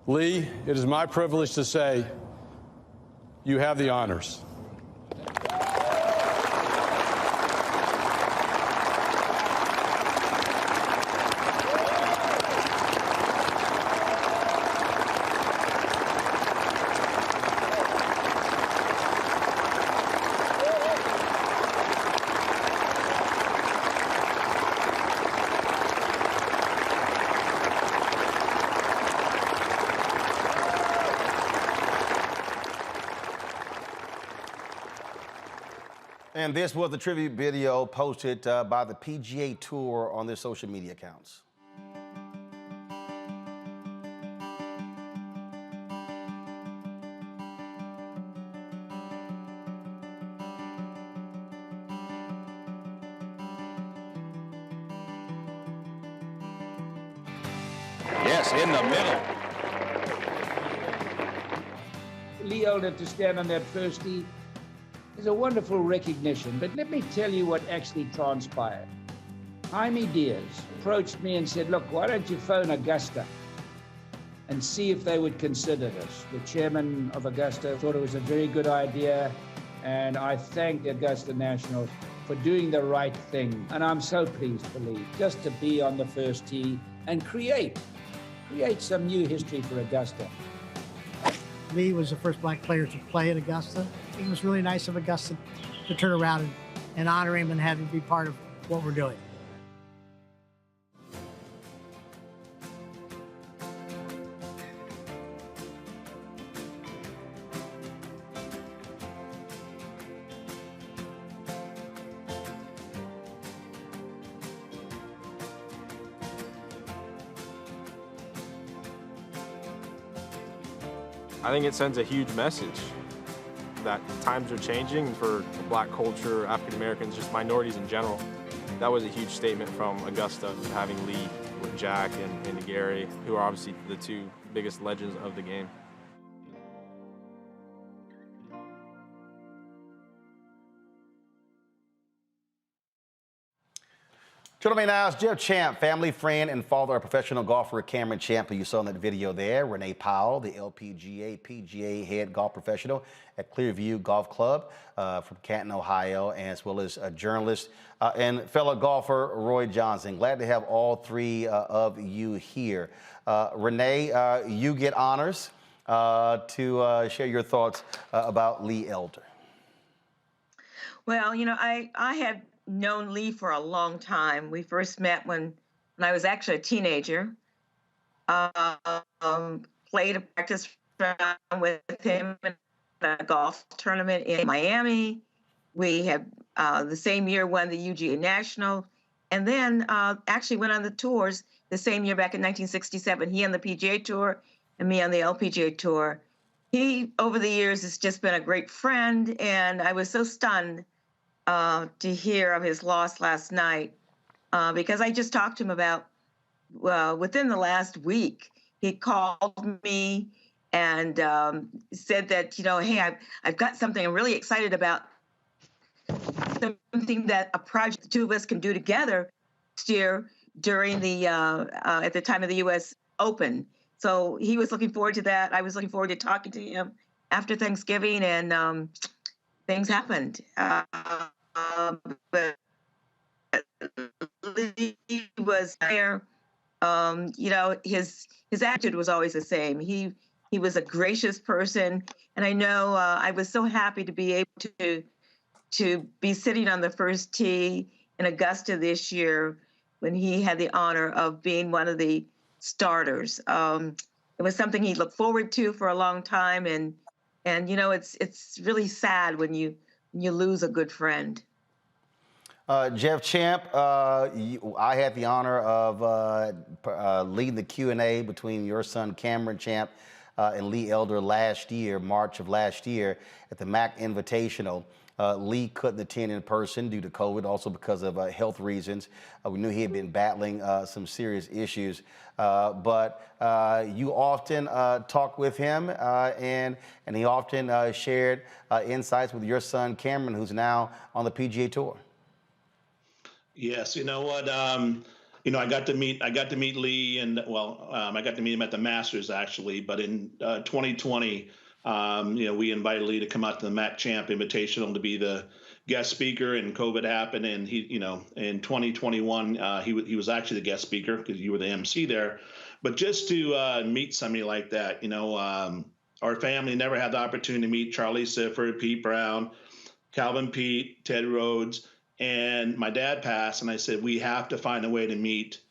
Lee, it is my privilege to say you have the honors. And this was the tribute video posted by the PGA Tour on their social media accounts. Yes, in the middle. Lee Elder to stand on that first tee is a wonderful recognition, but let me tell you what actually transpired. Jaime Diaz approached me and said, look, why don't you phone Augusta and see if they would consider this? The chairman of Augusta thought it was a very good idea, and I thank the Augusta National for doing the right thing. And I'm so pleased for Lee just to be on the first tee and create some new history for Augusta. Lee was the first black player to play at Augusta. It was really nice of Augusta to turn around and honor him and have him be part of what we're doing. I think it sends a huge message that times are changing for black culture, African Americans, just minorities in general. That was a huge statement from Augusta, having Lee with Jack and Gary, who are obviously the two biggest legends of the game. Joining me now is Jeff Champ, family friend and father of professional golfer Cameron Champ, who you saw in that video there. Renee Powell, the PGA head golf professional at Clearview Golf Club from Canton, Ohio, and as well as a journalist and fellow golfer Roy Johnson. Glad to have all three of you here. Renee, you get honors to share your thoughts about Lee Elder. Well, you know, I have known Lee for a long time. We first met when I was actually a teenager. Played a practice round with him in a golf tournament in Miami. We have the same year won the UGA National, and then actually went on the tours the same year back in 1967. He on the PGA Tour and me on the LPGA Tour. He, over the years, has just been a great friend, and I was so stunned to hear of his loss last night because I just talked to him about, within the last week, he called me and said that, you know, hey, I've got something I'm really excited about, something that a project the two of us can do together next year during the, at the time of the U.S. Open. So he was looking forward to that. I was looking forward to talking to him after Thanksgiving, and things happened. But Lee was there. You know, his attitude was always the same. He was a gracious person, and I know I was so happy to be able to be sitting on the first tee in Augusta this year when he had the honor of being one of the starters. It was something he looked forward to for a long time, and you know, it's really sad when you lose a good friend. Jeff Champ, I had the honor of leading the Q&A between your son Cameron Champ and Lee Elder last year, March of last year, at the MAC Invitational. Lee couldn't attend in person due to COVID, also because of health reasons. We knew he had been battling some serious issues, but you often talk with him, and he often shared insights with your son Cameron, who's now on the PGA Tour. Yes, you know what? You know, I got to meet Lee, and I got to meet him at the Masters actually. But in 2020, you know, we invited Lee to come out to the MAC Champ Invitational to be the guest speaker, and COVID happened, and he, you know, in 2021, he was actually the guest speaker because you were the MC there. But just to meet somebody like that, you know, our family never had the opportunity to meet Charlie Sifford, Pete Brown, Calvin Pete, Ted Rhodes. And my dad passed, and I said, we have to find a way to meet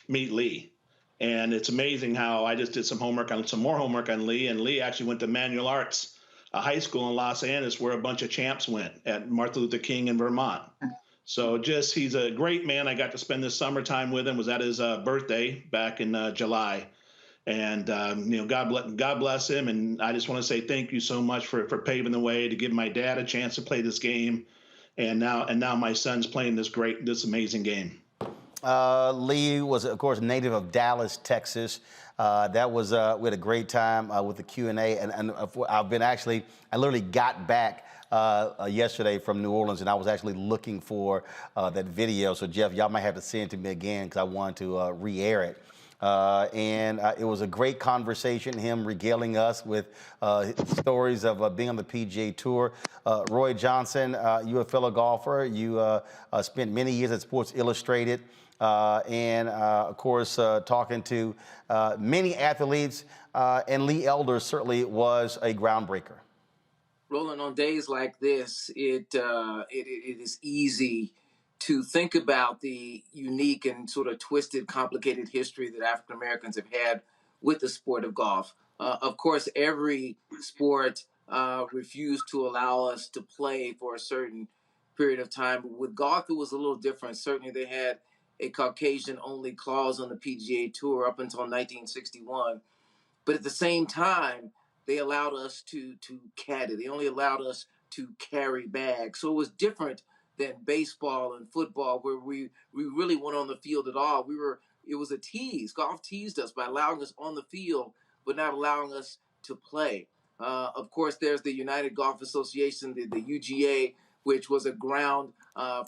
Lee. And it's amazing how I just did some more homework on Lee, and Lee actually went to Manual Arts High School in Los Angeles, where a bunch of champs went at Martin Luther King in Vermont. So he's a great man. I got to spend this summertime with him. Was at his birthday back in July. And, you know, God bless him. And I just want to say thank you so much for paving the way to give my dad a chance to play this game. And now my son's playing this amazing game. Lee was, of course, native of Dallas, Texas. We had a great time with the Q&A, and I literally got back yesterday from New Orleans, and I was actually looking for that video. So Jeff, y'all might have to send it to me again because I wanted to re-air it. It was a great conversation, him regaling us with stories of being on the PGA Tour. Roy Johnson, you're a fellow golfer. You spent many years at Sports Illustrated, of course, talking to many athletes, and Lee Elder certainly was a groundbreaker. Roland, on days like this, it is easy to think about the unique and sort of twisted, complicated history that African Americans have had with the sport of golf. Of course, every sport refused to allow us to play for a certain period of time. But with golf, it was a little different. Certainly, they had a Caucasian-only clause on the PGA Tour up until 1961. But at the same time, they allowed us to caddy. They only allowed us to carry bags. So it was different than baseball and football, where we really weren't on the field at all. It was a tease. Golf teased us by allowing us on the field, but not allowing us to play. Of course, there's the United Golf Association, the UGA, which was a ground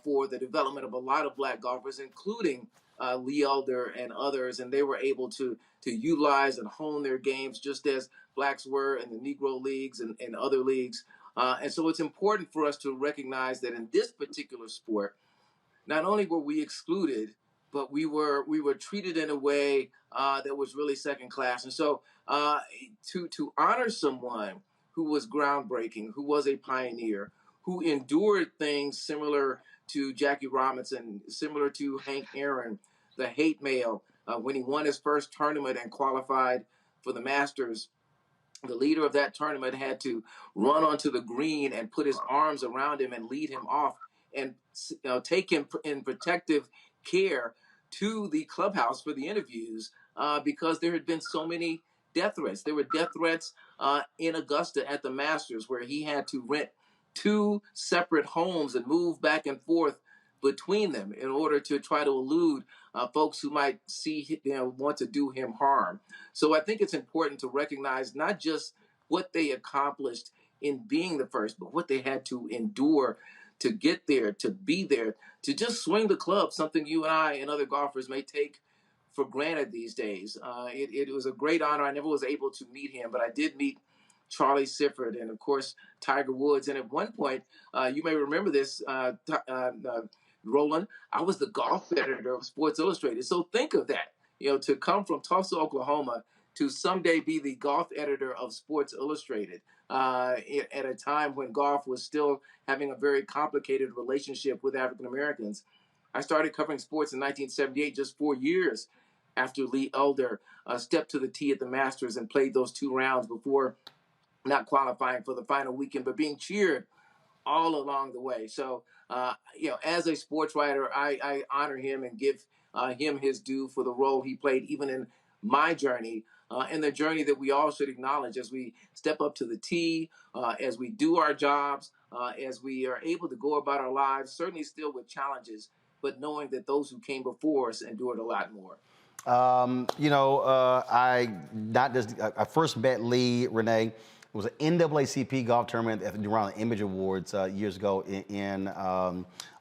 for the development of a lot of black golfers, including Lee Elder and others, and they were able to utilize and hone their games just as blacks were in the Negro leagues and other leagues. And so it's important for us to recognize that in this particular sport, not only were we excluded, but we were treated in a way that was really second class. And so to honor someone who was groundbreaking, who was a pioneer, who endured things similar to Jackie Robinson, similar to Hank Aaron, the hate mail, when he won his first tournament and qualified for the Masters, the leader of that tournament had to run onto the green and put his arms around him and lead him off and take him in protective care to the clubhouse for the interviews because there had been so many death threats. There were death threats in Augusta at the Masters where he had to rent 2 separate homes and move back and forth between them in order to try to elude folks who might want to do him harm. So I think it's important to recognize not just what they accomplished in being the first, but what they had to endure to get there, to be there, to just swing the club, something you and I and other golfers may take for granted these days. It was a great honor. I never was able to meet him, but I did meet Charlie Sifford and, of course, Tiger Woods. And at one point, you may remember this, Roland, I was the golf editor of Sports Illustrated. So think of that, to come from Tulsa, Oklahoma, to someday be the golf editor of Sports Illustrated at a time when golf was still having a very complicated relationship with African Americans. I started covering sports in 1978, just 4 years after Lee Elder stepped to the tee at the Masters and played those 2 rounds before not qualifying for the final weekend, but being cheered all along the way. So, as a sports writer, I honor him and give him his due for the role he played even in my journey and the journey that we all should acknowledge as we step up to the tee, as we do our jobs, as we are able to go about our lives, certainly still with challenges, but knowing that those who came before us endured a lot more. I first met Lee, Renee. It was an NAACP golf tournament around the Image Awards years ago in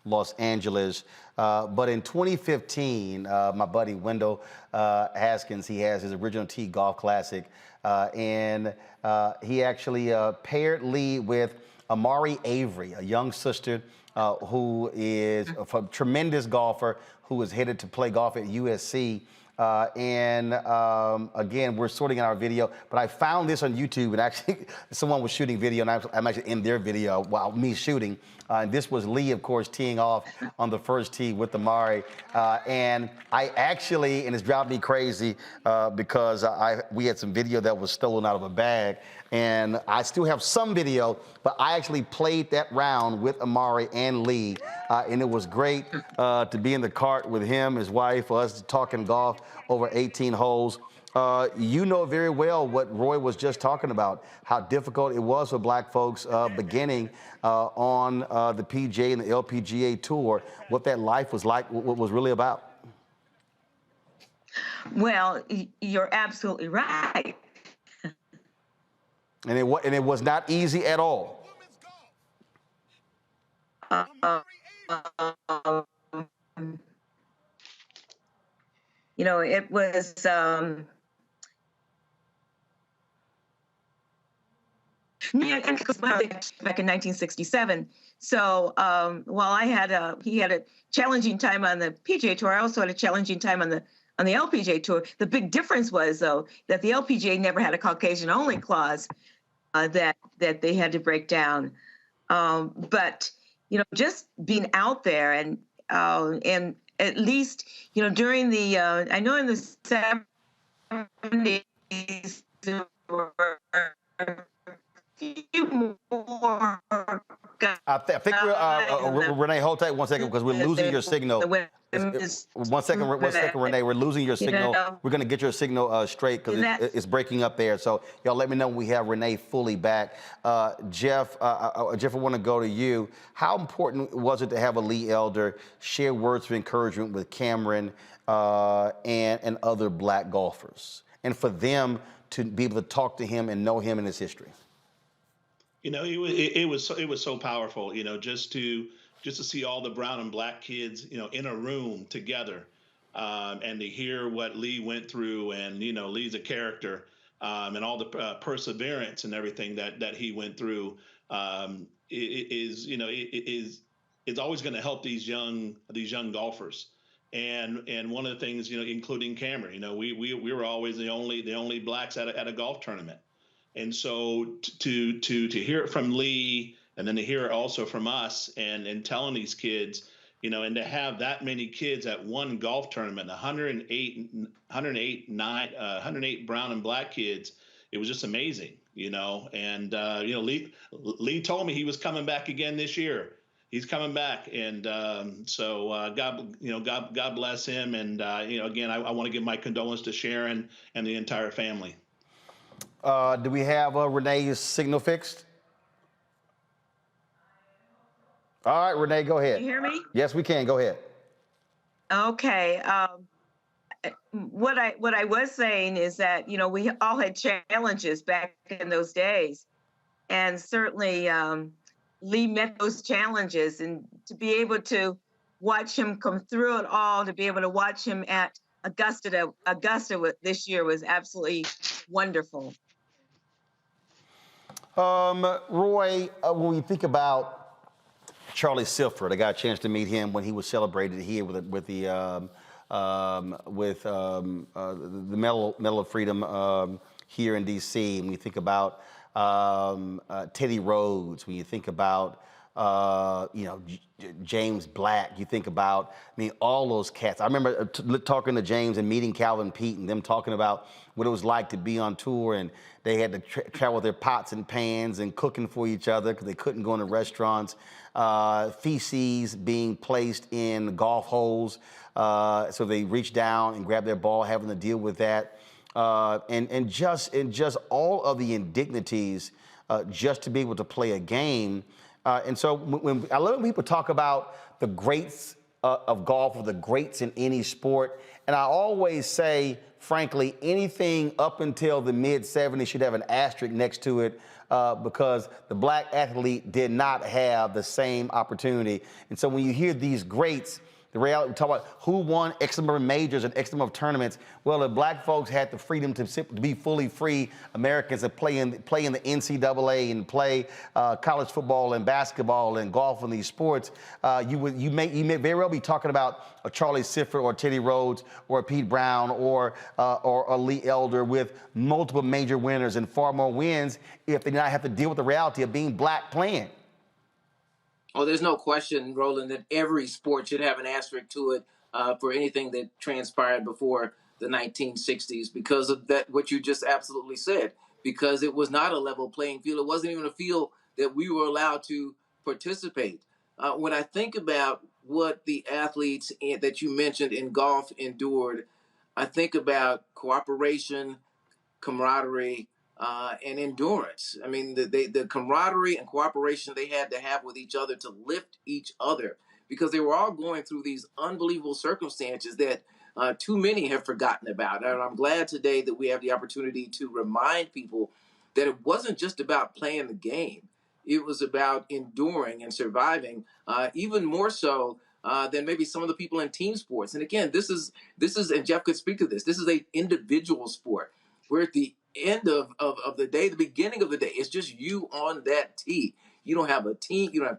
Los Angeles. But in 2015, my buddy Wendell Haskins, he has his original Tee Golf Classic, and he actually paired Lee with Amari Avery, a young sister who is a tremendous golfer who is headed to play golf at USC. Again, we're sorting out our video, but I found this on YouTube, and actually someone was shooting video, and I'm actually in their video while me shooting. And this was Lee, of course, teeing off on the first tee with Amari. And I actually, and it's driving me crazy because we had some video that was stolen out of a bag, and I still have some video, but I actually played that round with Amari and Lee, and it was great to be in the cart with him, his wife, us talking golf over 18 holes. You know very well what Roy was just talking about, how difficult it was for black folks beginning on the PGA and the LPGA Tour, what that life was like, what was really about. Well, you're absolutely right. And it was not easy at all. It was back in 1967. So while he had a challenging time on the PGA Tour, I also had a challenging time on the LPGA Tour. The big difference was, though, that the LPGA never had a Caucasian-only clause that they had to break down. But just being out there and at least during the I know in the 70s there were few more. I think Renee, hold tight 1 second because we're losing your signal. 1 second, Renee, we're losing your signal. We're going to get your signal straight because it's breaking up there. So y'all let me know when we have Renee fully back. Jeff, I want to go to you. How important was it to have a Lee Elder share words of encouragement with Cameron and other black golfers, and for them to be able to talk to him and know him and his history? It was so powerful, just to see all the brown and black kids, in a room together, and to hear what Lee went through, and Lee's a character, and all the perseverance and everything that he went through, is always going to help these young golfers. And one of the things, including Cameron, we were always the only blacks at a golf tournament. And so to hear it from Lee, and then to hear it also from us, and telling these kids, and to have that many kids at one golf tournament, 108 brown and black kids, it was just amazing, And Lee told me he was coming back again this year. He's coming back, and so God bless him. And again, I want to give my condolences to Sharon and the entire family. Do we have Renee's signal fixed? All right, Renee, go ahead. Can you hear me? Yes, we can. Go ahead. Okay. What I was saying is that, we all had challenges back in those days. And certainly Lee met those challenges. And to be able to watch him come through it all, to be able to watch him at Augusta this year was absolutely wonderful. Roy, when we think about Charlie Silford, I got a chance to meet him when he was celebrated here with the Medal of Freedom here in D.C. When you think about Teddy Rhodes, when you think about James Black, you think about, all those cats. I remember talking to James and meeting Calvin Pete and them talking about what it was like to be on tour, and they had to travel with their pots and pans and cooking for each other because they couldn't go into restaurants. Feces being placed in golf holes, so they reach down and grab their ball, having to deal with that, and just all of the indignities just to be able to play a game. And so when I love when people talk about the greats of golf, or the greats in any sport, and I always say, frankly, anything up until the mid-'70s should have an asterisk next to it, because the black athlete did not have the same opportunity. And so when you hear these greats, the reality, we talk about who won X number of majors and X number of tournaments. Well, the black folks had the freedom to be fully free Americans and play in the NCAA and play college football and basketball and golf and these sports. You may very well be talking about a Charlie Silford or a Teddy Rhodes or a Pete Brown or a Lee Elder with multiple major winners and far more wins if they did not have to deal with the reality of being black playing. Oh, there's no question, Roland, that every sport should have an asterisk to it for anything that transpired before the 1960s, because of that, what you just absolutely said, because it was not a level playing field. It wasn't even a field that we were allowed to participate. When I think about what the athletes that you mentioned in golf endured, I think about cooperation, camaraderie, and endurance. The camaraderie and cooperation they had to have with each other to lift each other, because they were all going through these unbelievable circumstances that too many have forgotten about. And I'm glad today that we have the opportunity to remind people that it wasn't just about playing the game. It was about enduring and surviving, even more so than maybe some of the people in team sports. And again, this is, and Jeff could speak to this, this is an individual sport. We're at the end of the day, the beginning of the day, it's just you on that tee. You don't have a team, you don't have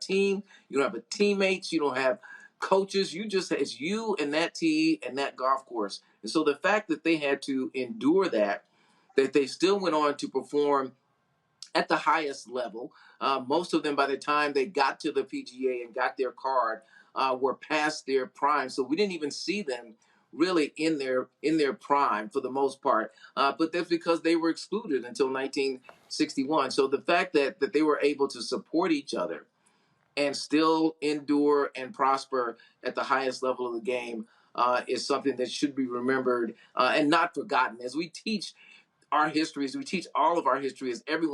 teammates, you don't have coaches, it's you and that tee and that golf course. And so the fact that they had to endure that they still went on to perform at the highest level. Most of them, by the time they got to the PGA and got their card, were past their prime. So we didn't even see them really in their prime for the most part. But that's because they were excluded until 1961. So the fact that they were able to support each other and still endure and prosper at the highest level of the game is something that should be remembered and not forgotten. As we teach our histories, we teach all of our histories. Every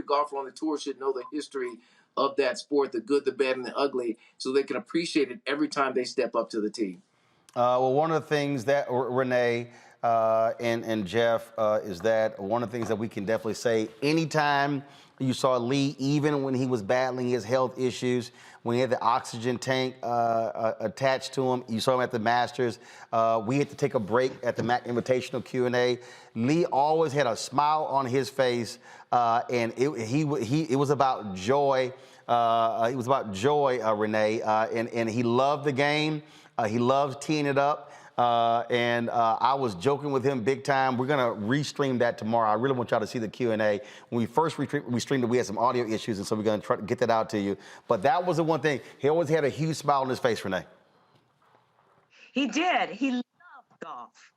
golfer on the tour should know the history of that sport, the good, the bad, and the ugly, so they can appreciate it every time they step up to the tee. Well, one of the things that, Renee and Jeff, is that one of the things that we can definitely say, anytime You saw Lee, even when he was battling his health issues, when he had the oxygen tank attached to him. You saw him at the Masters. We had to take a break at the Mac Invitational Q&A. Lee always had a smile on his face, and it was about joy. It was about joy, Renee, and he loved the game. He loves teeing it up. I was joking with him big time. We're gonna restream that tomorrow. I really want y'all to see the Q&A. When we first restreamed it, we had some audio issues, and so we're gonna try to get that out to you. But that was the one thing. He always had a huge smile on his face, Renee. He did. He loved golf.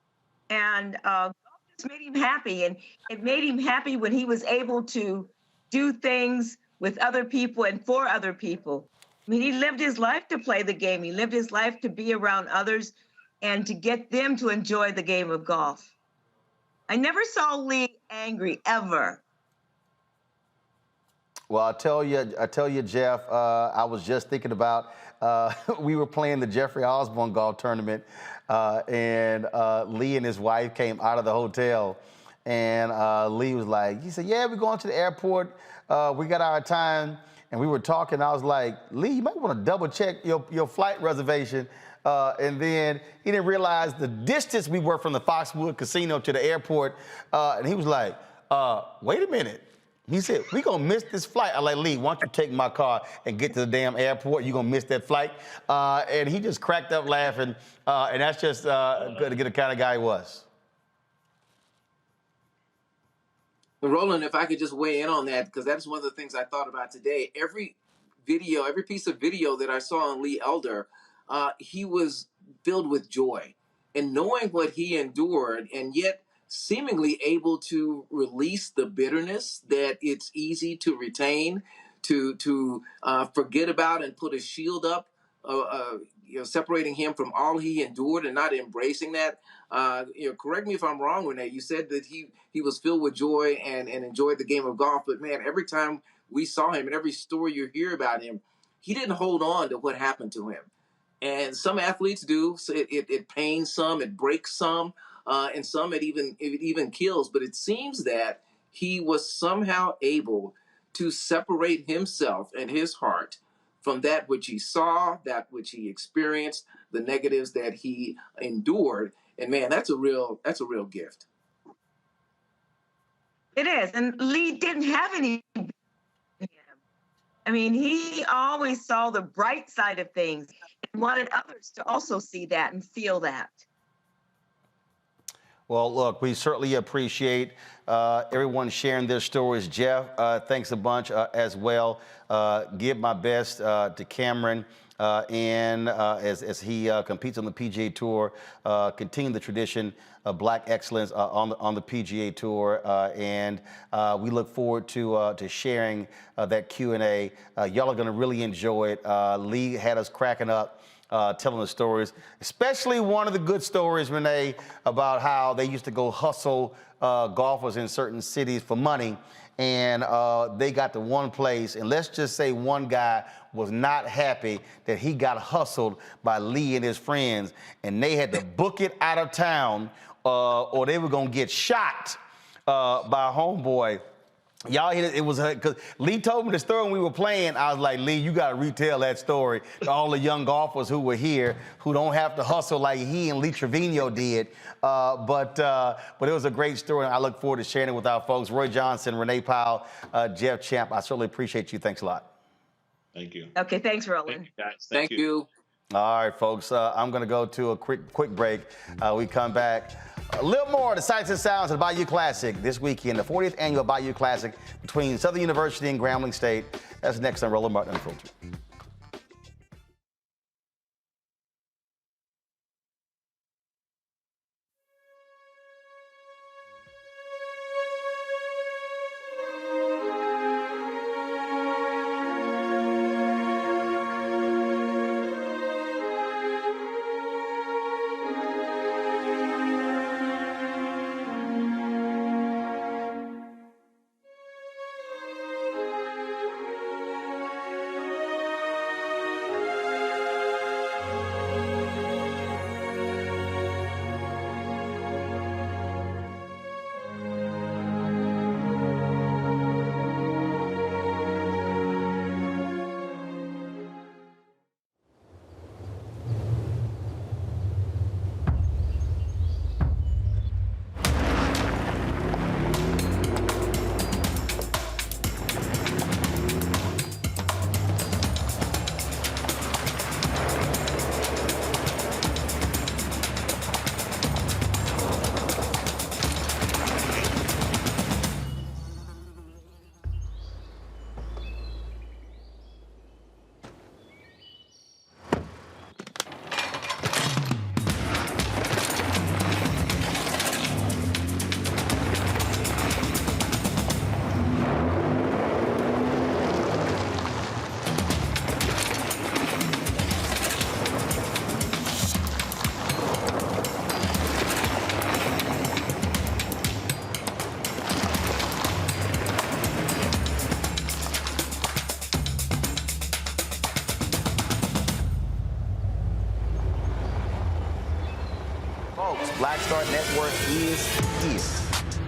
And golf just made him happy. And it made him happy when he was able to do things with other people and for other people. I mean, he lived his life to play the game. He lived his life to be around others and to get them to enjoy the game of golf. I never saw Lee angry, ever. Well, I tell you, Jeff, I was just thinking about, we were playing the Jeffrey Osborne golf tournament, and Lee and his wife came out of the hotel, and Lee was like, he said, yeah, we're going to the airport. We got our time. And we were talking, I was like, Lee, you might want to double check your flight reservation. And then he didn't realize the distance we were from the Foxwood Casino to the airport. And he was like, wait a minute. He said, we gonna miss this flight. I like, Lee, why don't you take my car and get to the damn airport? You're gonna miss that flight. And he just cracked up laughing. And that's just good to get the kind of guy he was. Roland, if I could just weigh in on that, because that's one of the things I thought about today. Every piece of video that I saw on Lee Elder, he was filled with joy. And knowing what he endured, and yet seemingly able to release the bitterness that it's easy to retain, to forget about and put a shield up, separating him from all he endured and not embracing that. Correct me if I'm wrong, Renee. You said that he was filled with joy and enjoyed the game of golf. But man, every time we saw him and every story you hear about him, he didn't hold on to what happened to him. And some athletes do. So it pains some, it breaks some, and some it even kills. But it seems that he was somehow able to separate himself and his heart from that which he saw, that which he experienced, the negatives that he endured. And man, that's a real gift. It is. And Lee didn't have any. I mean, he always saw the bright side of things and wanted others to also see that and feel that. Well, look, we certainly appreciate everyone sharing their stories. Jeff, thanks a bunch as well. Give my best to Cameron and as he competes on the PGA Tour, continue the tradition of black excellence on the PGA Tour, and we look forward to sharing that Q&A. Y'all are going to really enjoy it. Lee had us cracking up. Telling the stories, especially one of the good stories, Renee, about how they used to go hustle golfers in certain cities for money, and they got to one place, and let's just say one guy was not happy that he got hustled by Lee and his friends, and they had to book it out of town, or they were gonna get shot by a homeboy. Y'all hear it was because Lee told me the story when we were playing. I was like, Lee, you got to retell that story to all the young golfers who were here who don't have to hustle like he and Lee Trevino did. But it was a great story, and I look forward to sharing it with our folks. Roy Johnson, Renee Powell, Jeff Champ, I certainly appreciate you. Thanks a lot. Thank you. Okay, thanks, Roland. Thank you, guys. Thank you. All right, folks, I'm going to go to a quick break. We come back. A little more of the sights and sounds of the Bayou Classic this weekend, the 40th annual Bayou Classic between Southern University and Grambling State. That's next on Roland Martin Unfiltered. folks. Black Star Network is here.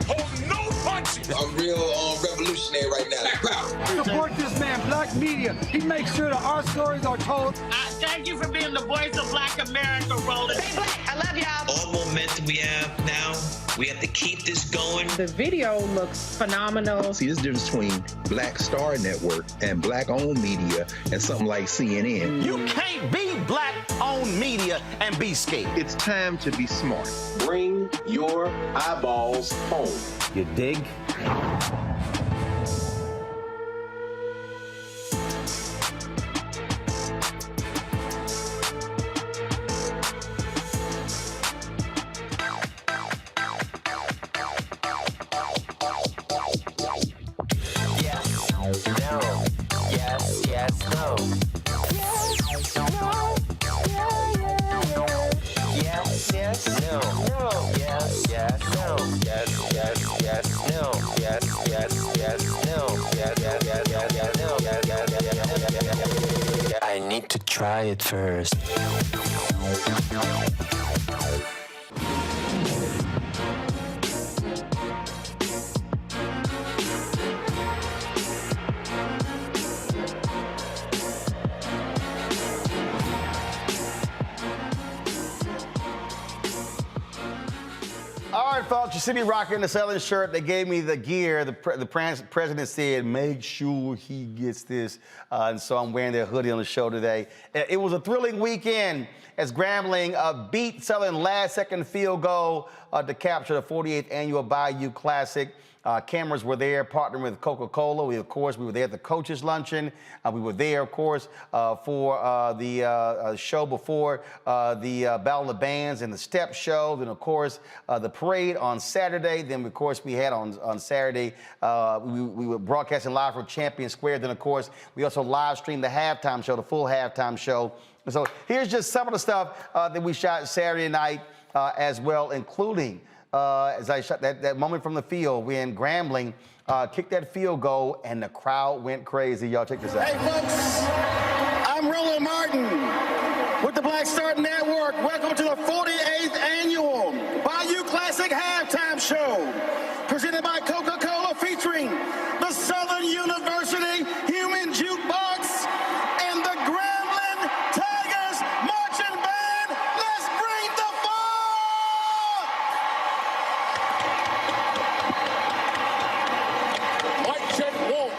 Oh, no punches! I'm real revolutionary right now. Support this man, Black Media. He makes sure that our stories are told. Thank you for being the voice of Black America, Roland. Stay black. I love y'all. All momentum we have now, we have to keep this going. The video looks phenomenal. See, there's a difference between Black Star Network and black-owned media and something like CNN. You can't be black-owned media and be scared. It's time to be smart. Bring your eyeballs home. You dig? I need to try it first. All right, folks, you see me rocking the Southern shirt. They gave me the gear. The president said, make sure he gets this. And so I'm wearing their hoodie on the show today. It was a thrilling weekend as Grambling beat Southern last-second field goal to capture the 48th annual Bayou Classic. Cameras were there partnering with Coca-Cola. We were there at the coaches' luncheon. We were there, of course, for the show before the Battle of the Bands and the Step Show. Then, of course, the parade on Saturday. Then, of course, we had on Saturday, we were broadcasting live from Champion Square. Then, of course, we also live streamed the halftime show, the full halftime show. So here's just some of the stuff that we shot Saturday night as well, including as I shot that moment from the field when Grambling kicked that field goal and the crowd went crazy. Y'all check this out. Hey, folks, I'm Roland Martin with the Black Star Network. Welcome to the 48th annual Bayou Classic Halftime Show, presented by Coca-Cola, featuring the Southern University Human Jukebox and the Grambling Tigers Marching Band. Let's bring the fun! Mic check, one.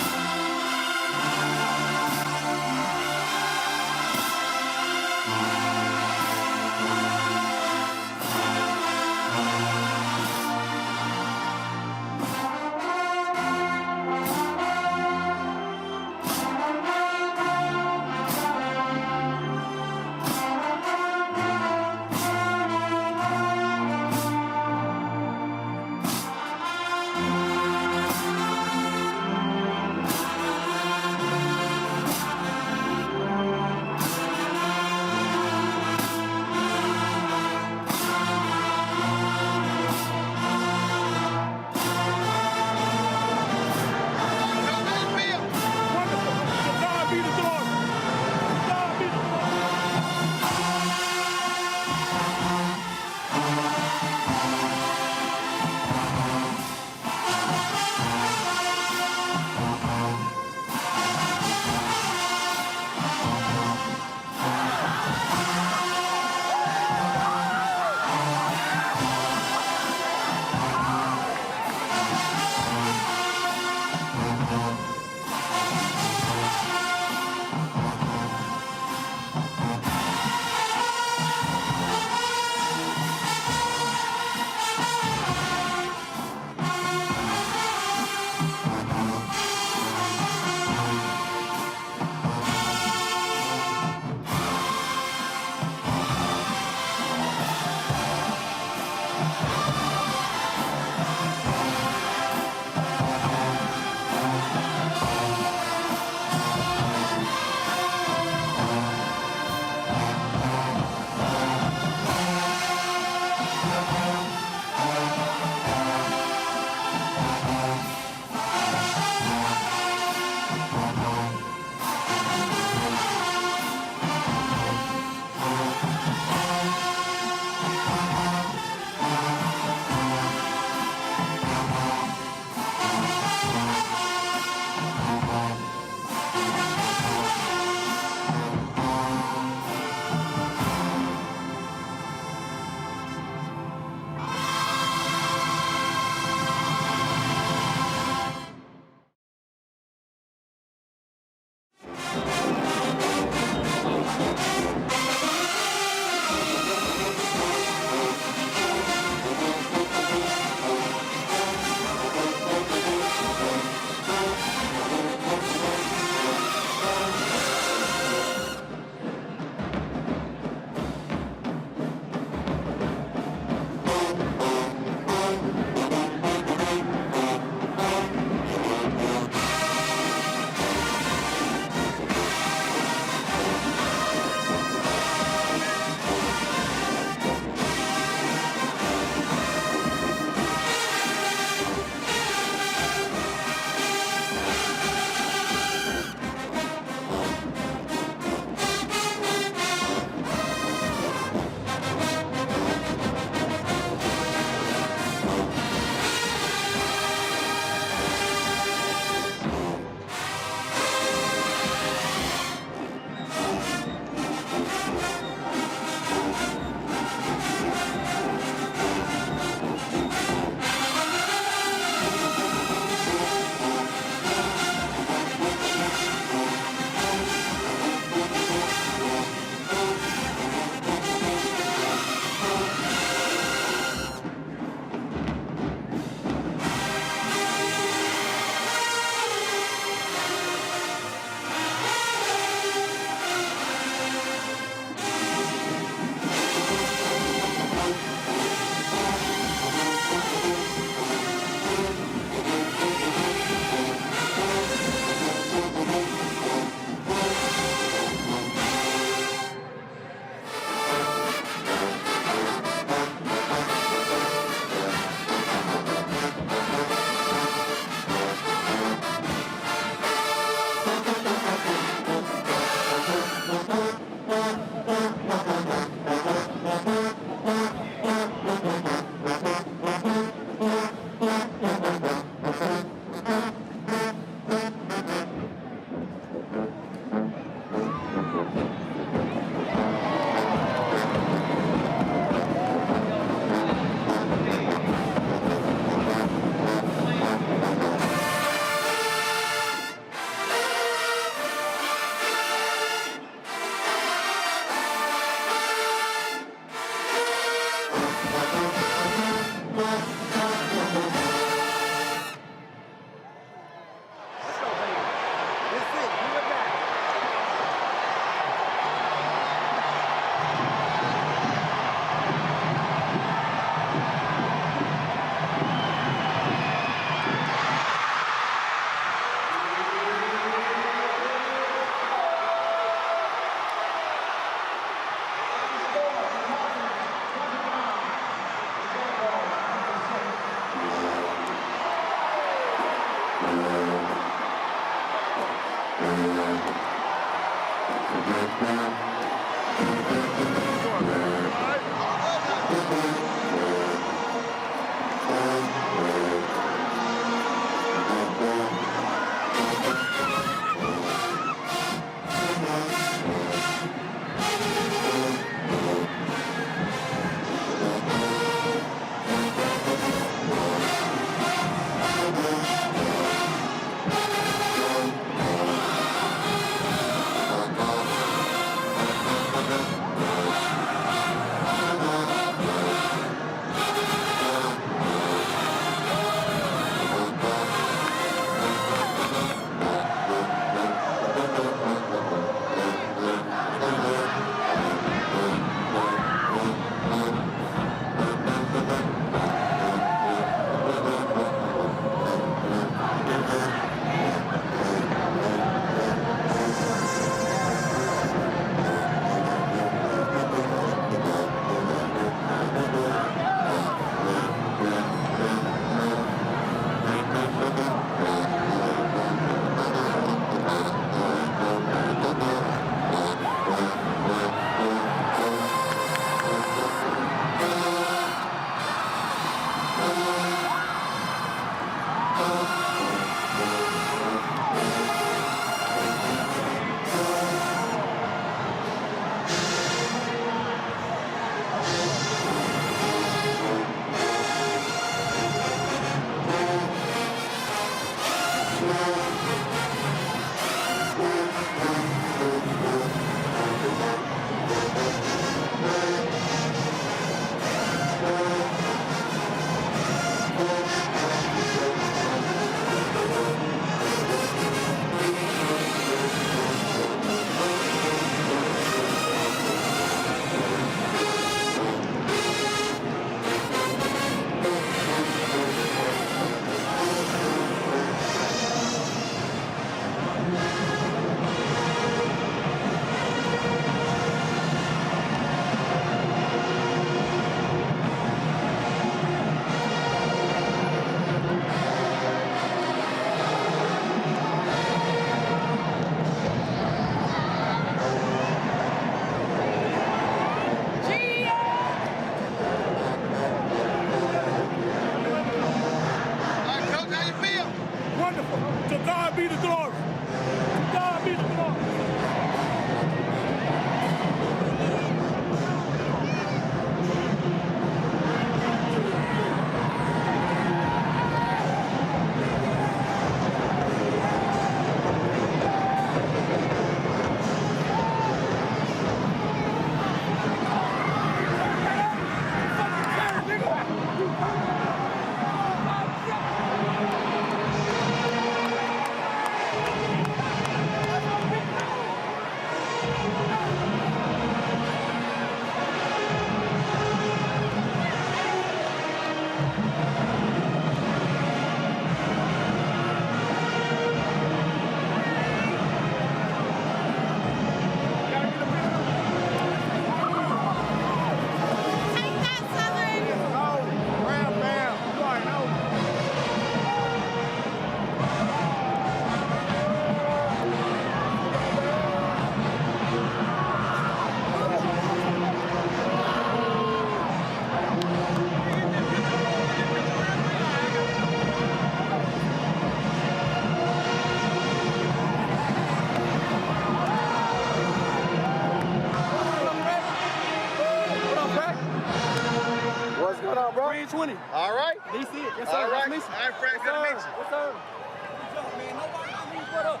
20. All right. DC. Yes, sir. All right. Nice All right, Frank. Good to meet you. Yes, sir. Good job, man. Nobody believes but us.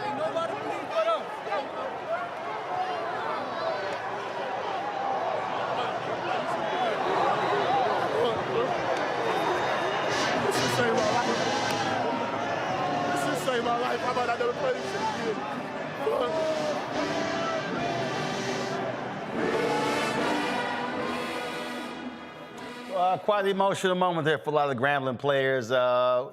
Ain't nobody believes but us. This should save my life. This should save my life. How about I never play this shit again? quite the emotional moment there for a lot of the Grambling players.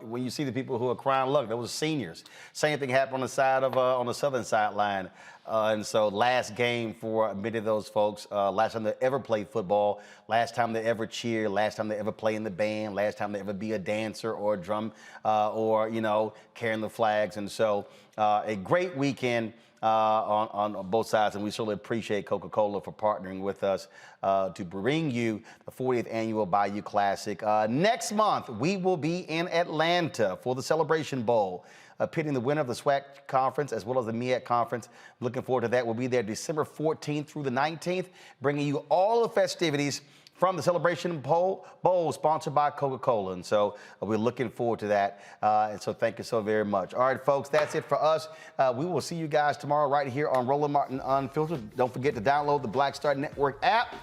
When you see the people who are crying, look, there was seniors. Same thing happened on the side of on the southern sideline. And so last game for many of those folks, last time they ever played football, last time they ever cheer, last time they ever play in the band, last time they ever be a dancer or a drum or, you know, carrying the flags. And so a great weekend on both sides, and we certainly appreciate Coca-Cola for partnering with us to bring you the 40th annual Bayou Classic. Next month, we will be in Atlanta for the Celebration Bowl, pitting the winner of the SWAC Conference as well as the MEAC Conference. Looking forward to that. We'll be there December 14th through the 19th, bringing you all the festivities from the Celebration Bowl sponsored by Coca-Cola. And so we're looking forward to that. And so thank you so very much. All right, folks, that's it for us. We will see you guys tomorrow right here on Roland Martin Unfiltered. Don't forget to download the Black Star Network app.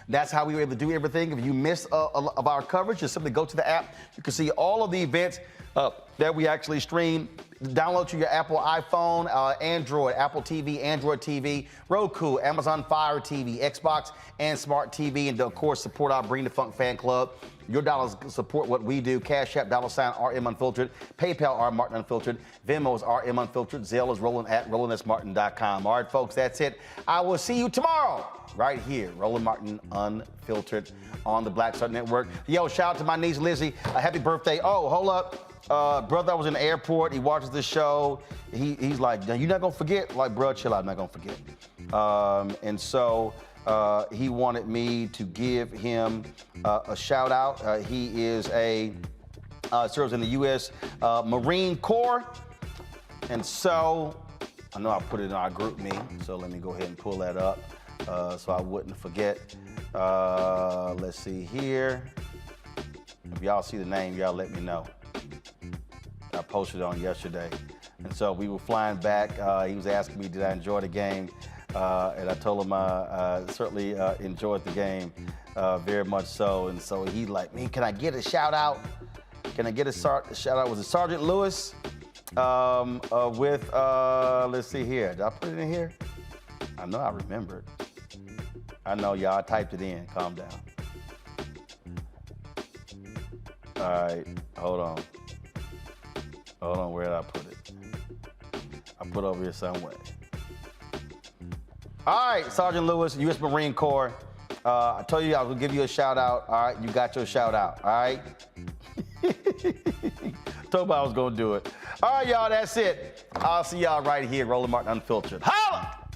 That's how we were able to do everything. If you missed of our coverage, just simply go to the app. You can see all of the events that we actually stream. Download to your Apple iPhone, Android, Apple TV, Android TV, Roku, Amazon Fire TV, Xbox, and Smart TV. And, of course, support our Bring the Funk fan club. Your dollars support what we do. Cash App, $RM Unfiltered. PayPal, R Martin Unfiltered. Venmo is RM Unfiltered. Zelle is Roland at RolandSMartin.com. All right, folks, that's it. I will see you tomorrow right here, Roland Martin Unfiltered on the Black Star Network. Yo, shout out to my niece, Lizzie. Happy birthday. Oh, hold up. Brother, I was in the airport. He watches the show. He's like, you're not going to forget? Like, bro, chill out. I'm not going to forget. And so he wanted me to give him a shout out. He is serves in the U.S. Marine Corps. And so I know I put it in our group me. So let me go ahead and pull that up so I wouldn't forget. Let's see here. If y'all see the name, y'all let me know. I posted on yesterday. And so we were flying back. He was asking me, did I enjoy the game? And I told him I certainly enjoyed the game very much so. And so he like, man, can I get a shout out? Can I get a shout out? Was it Sergeant Lewis with, let's see here. Did I put it in here? I know I remembered. I know y'all typed it in. Calm down. All right, hold on. Hold on, where did I put it? I put it over here somewhere. All right, Sergeant Lewis, U.S. Marine Corps. I told you I was gonna give you a shout out. All right, you got your shout out. All right. Told me I was gonna do it. All right, y'all, that's it. I'll see y'all right here, Roland Martin Unfiltered. Holla!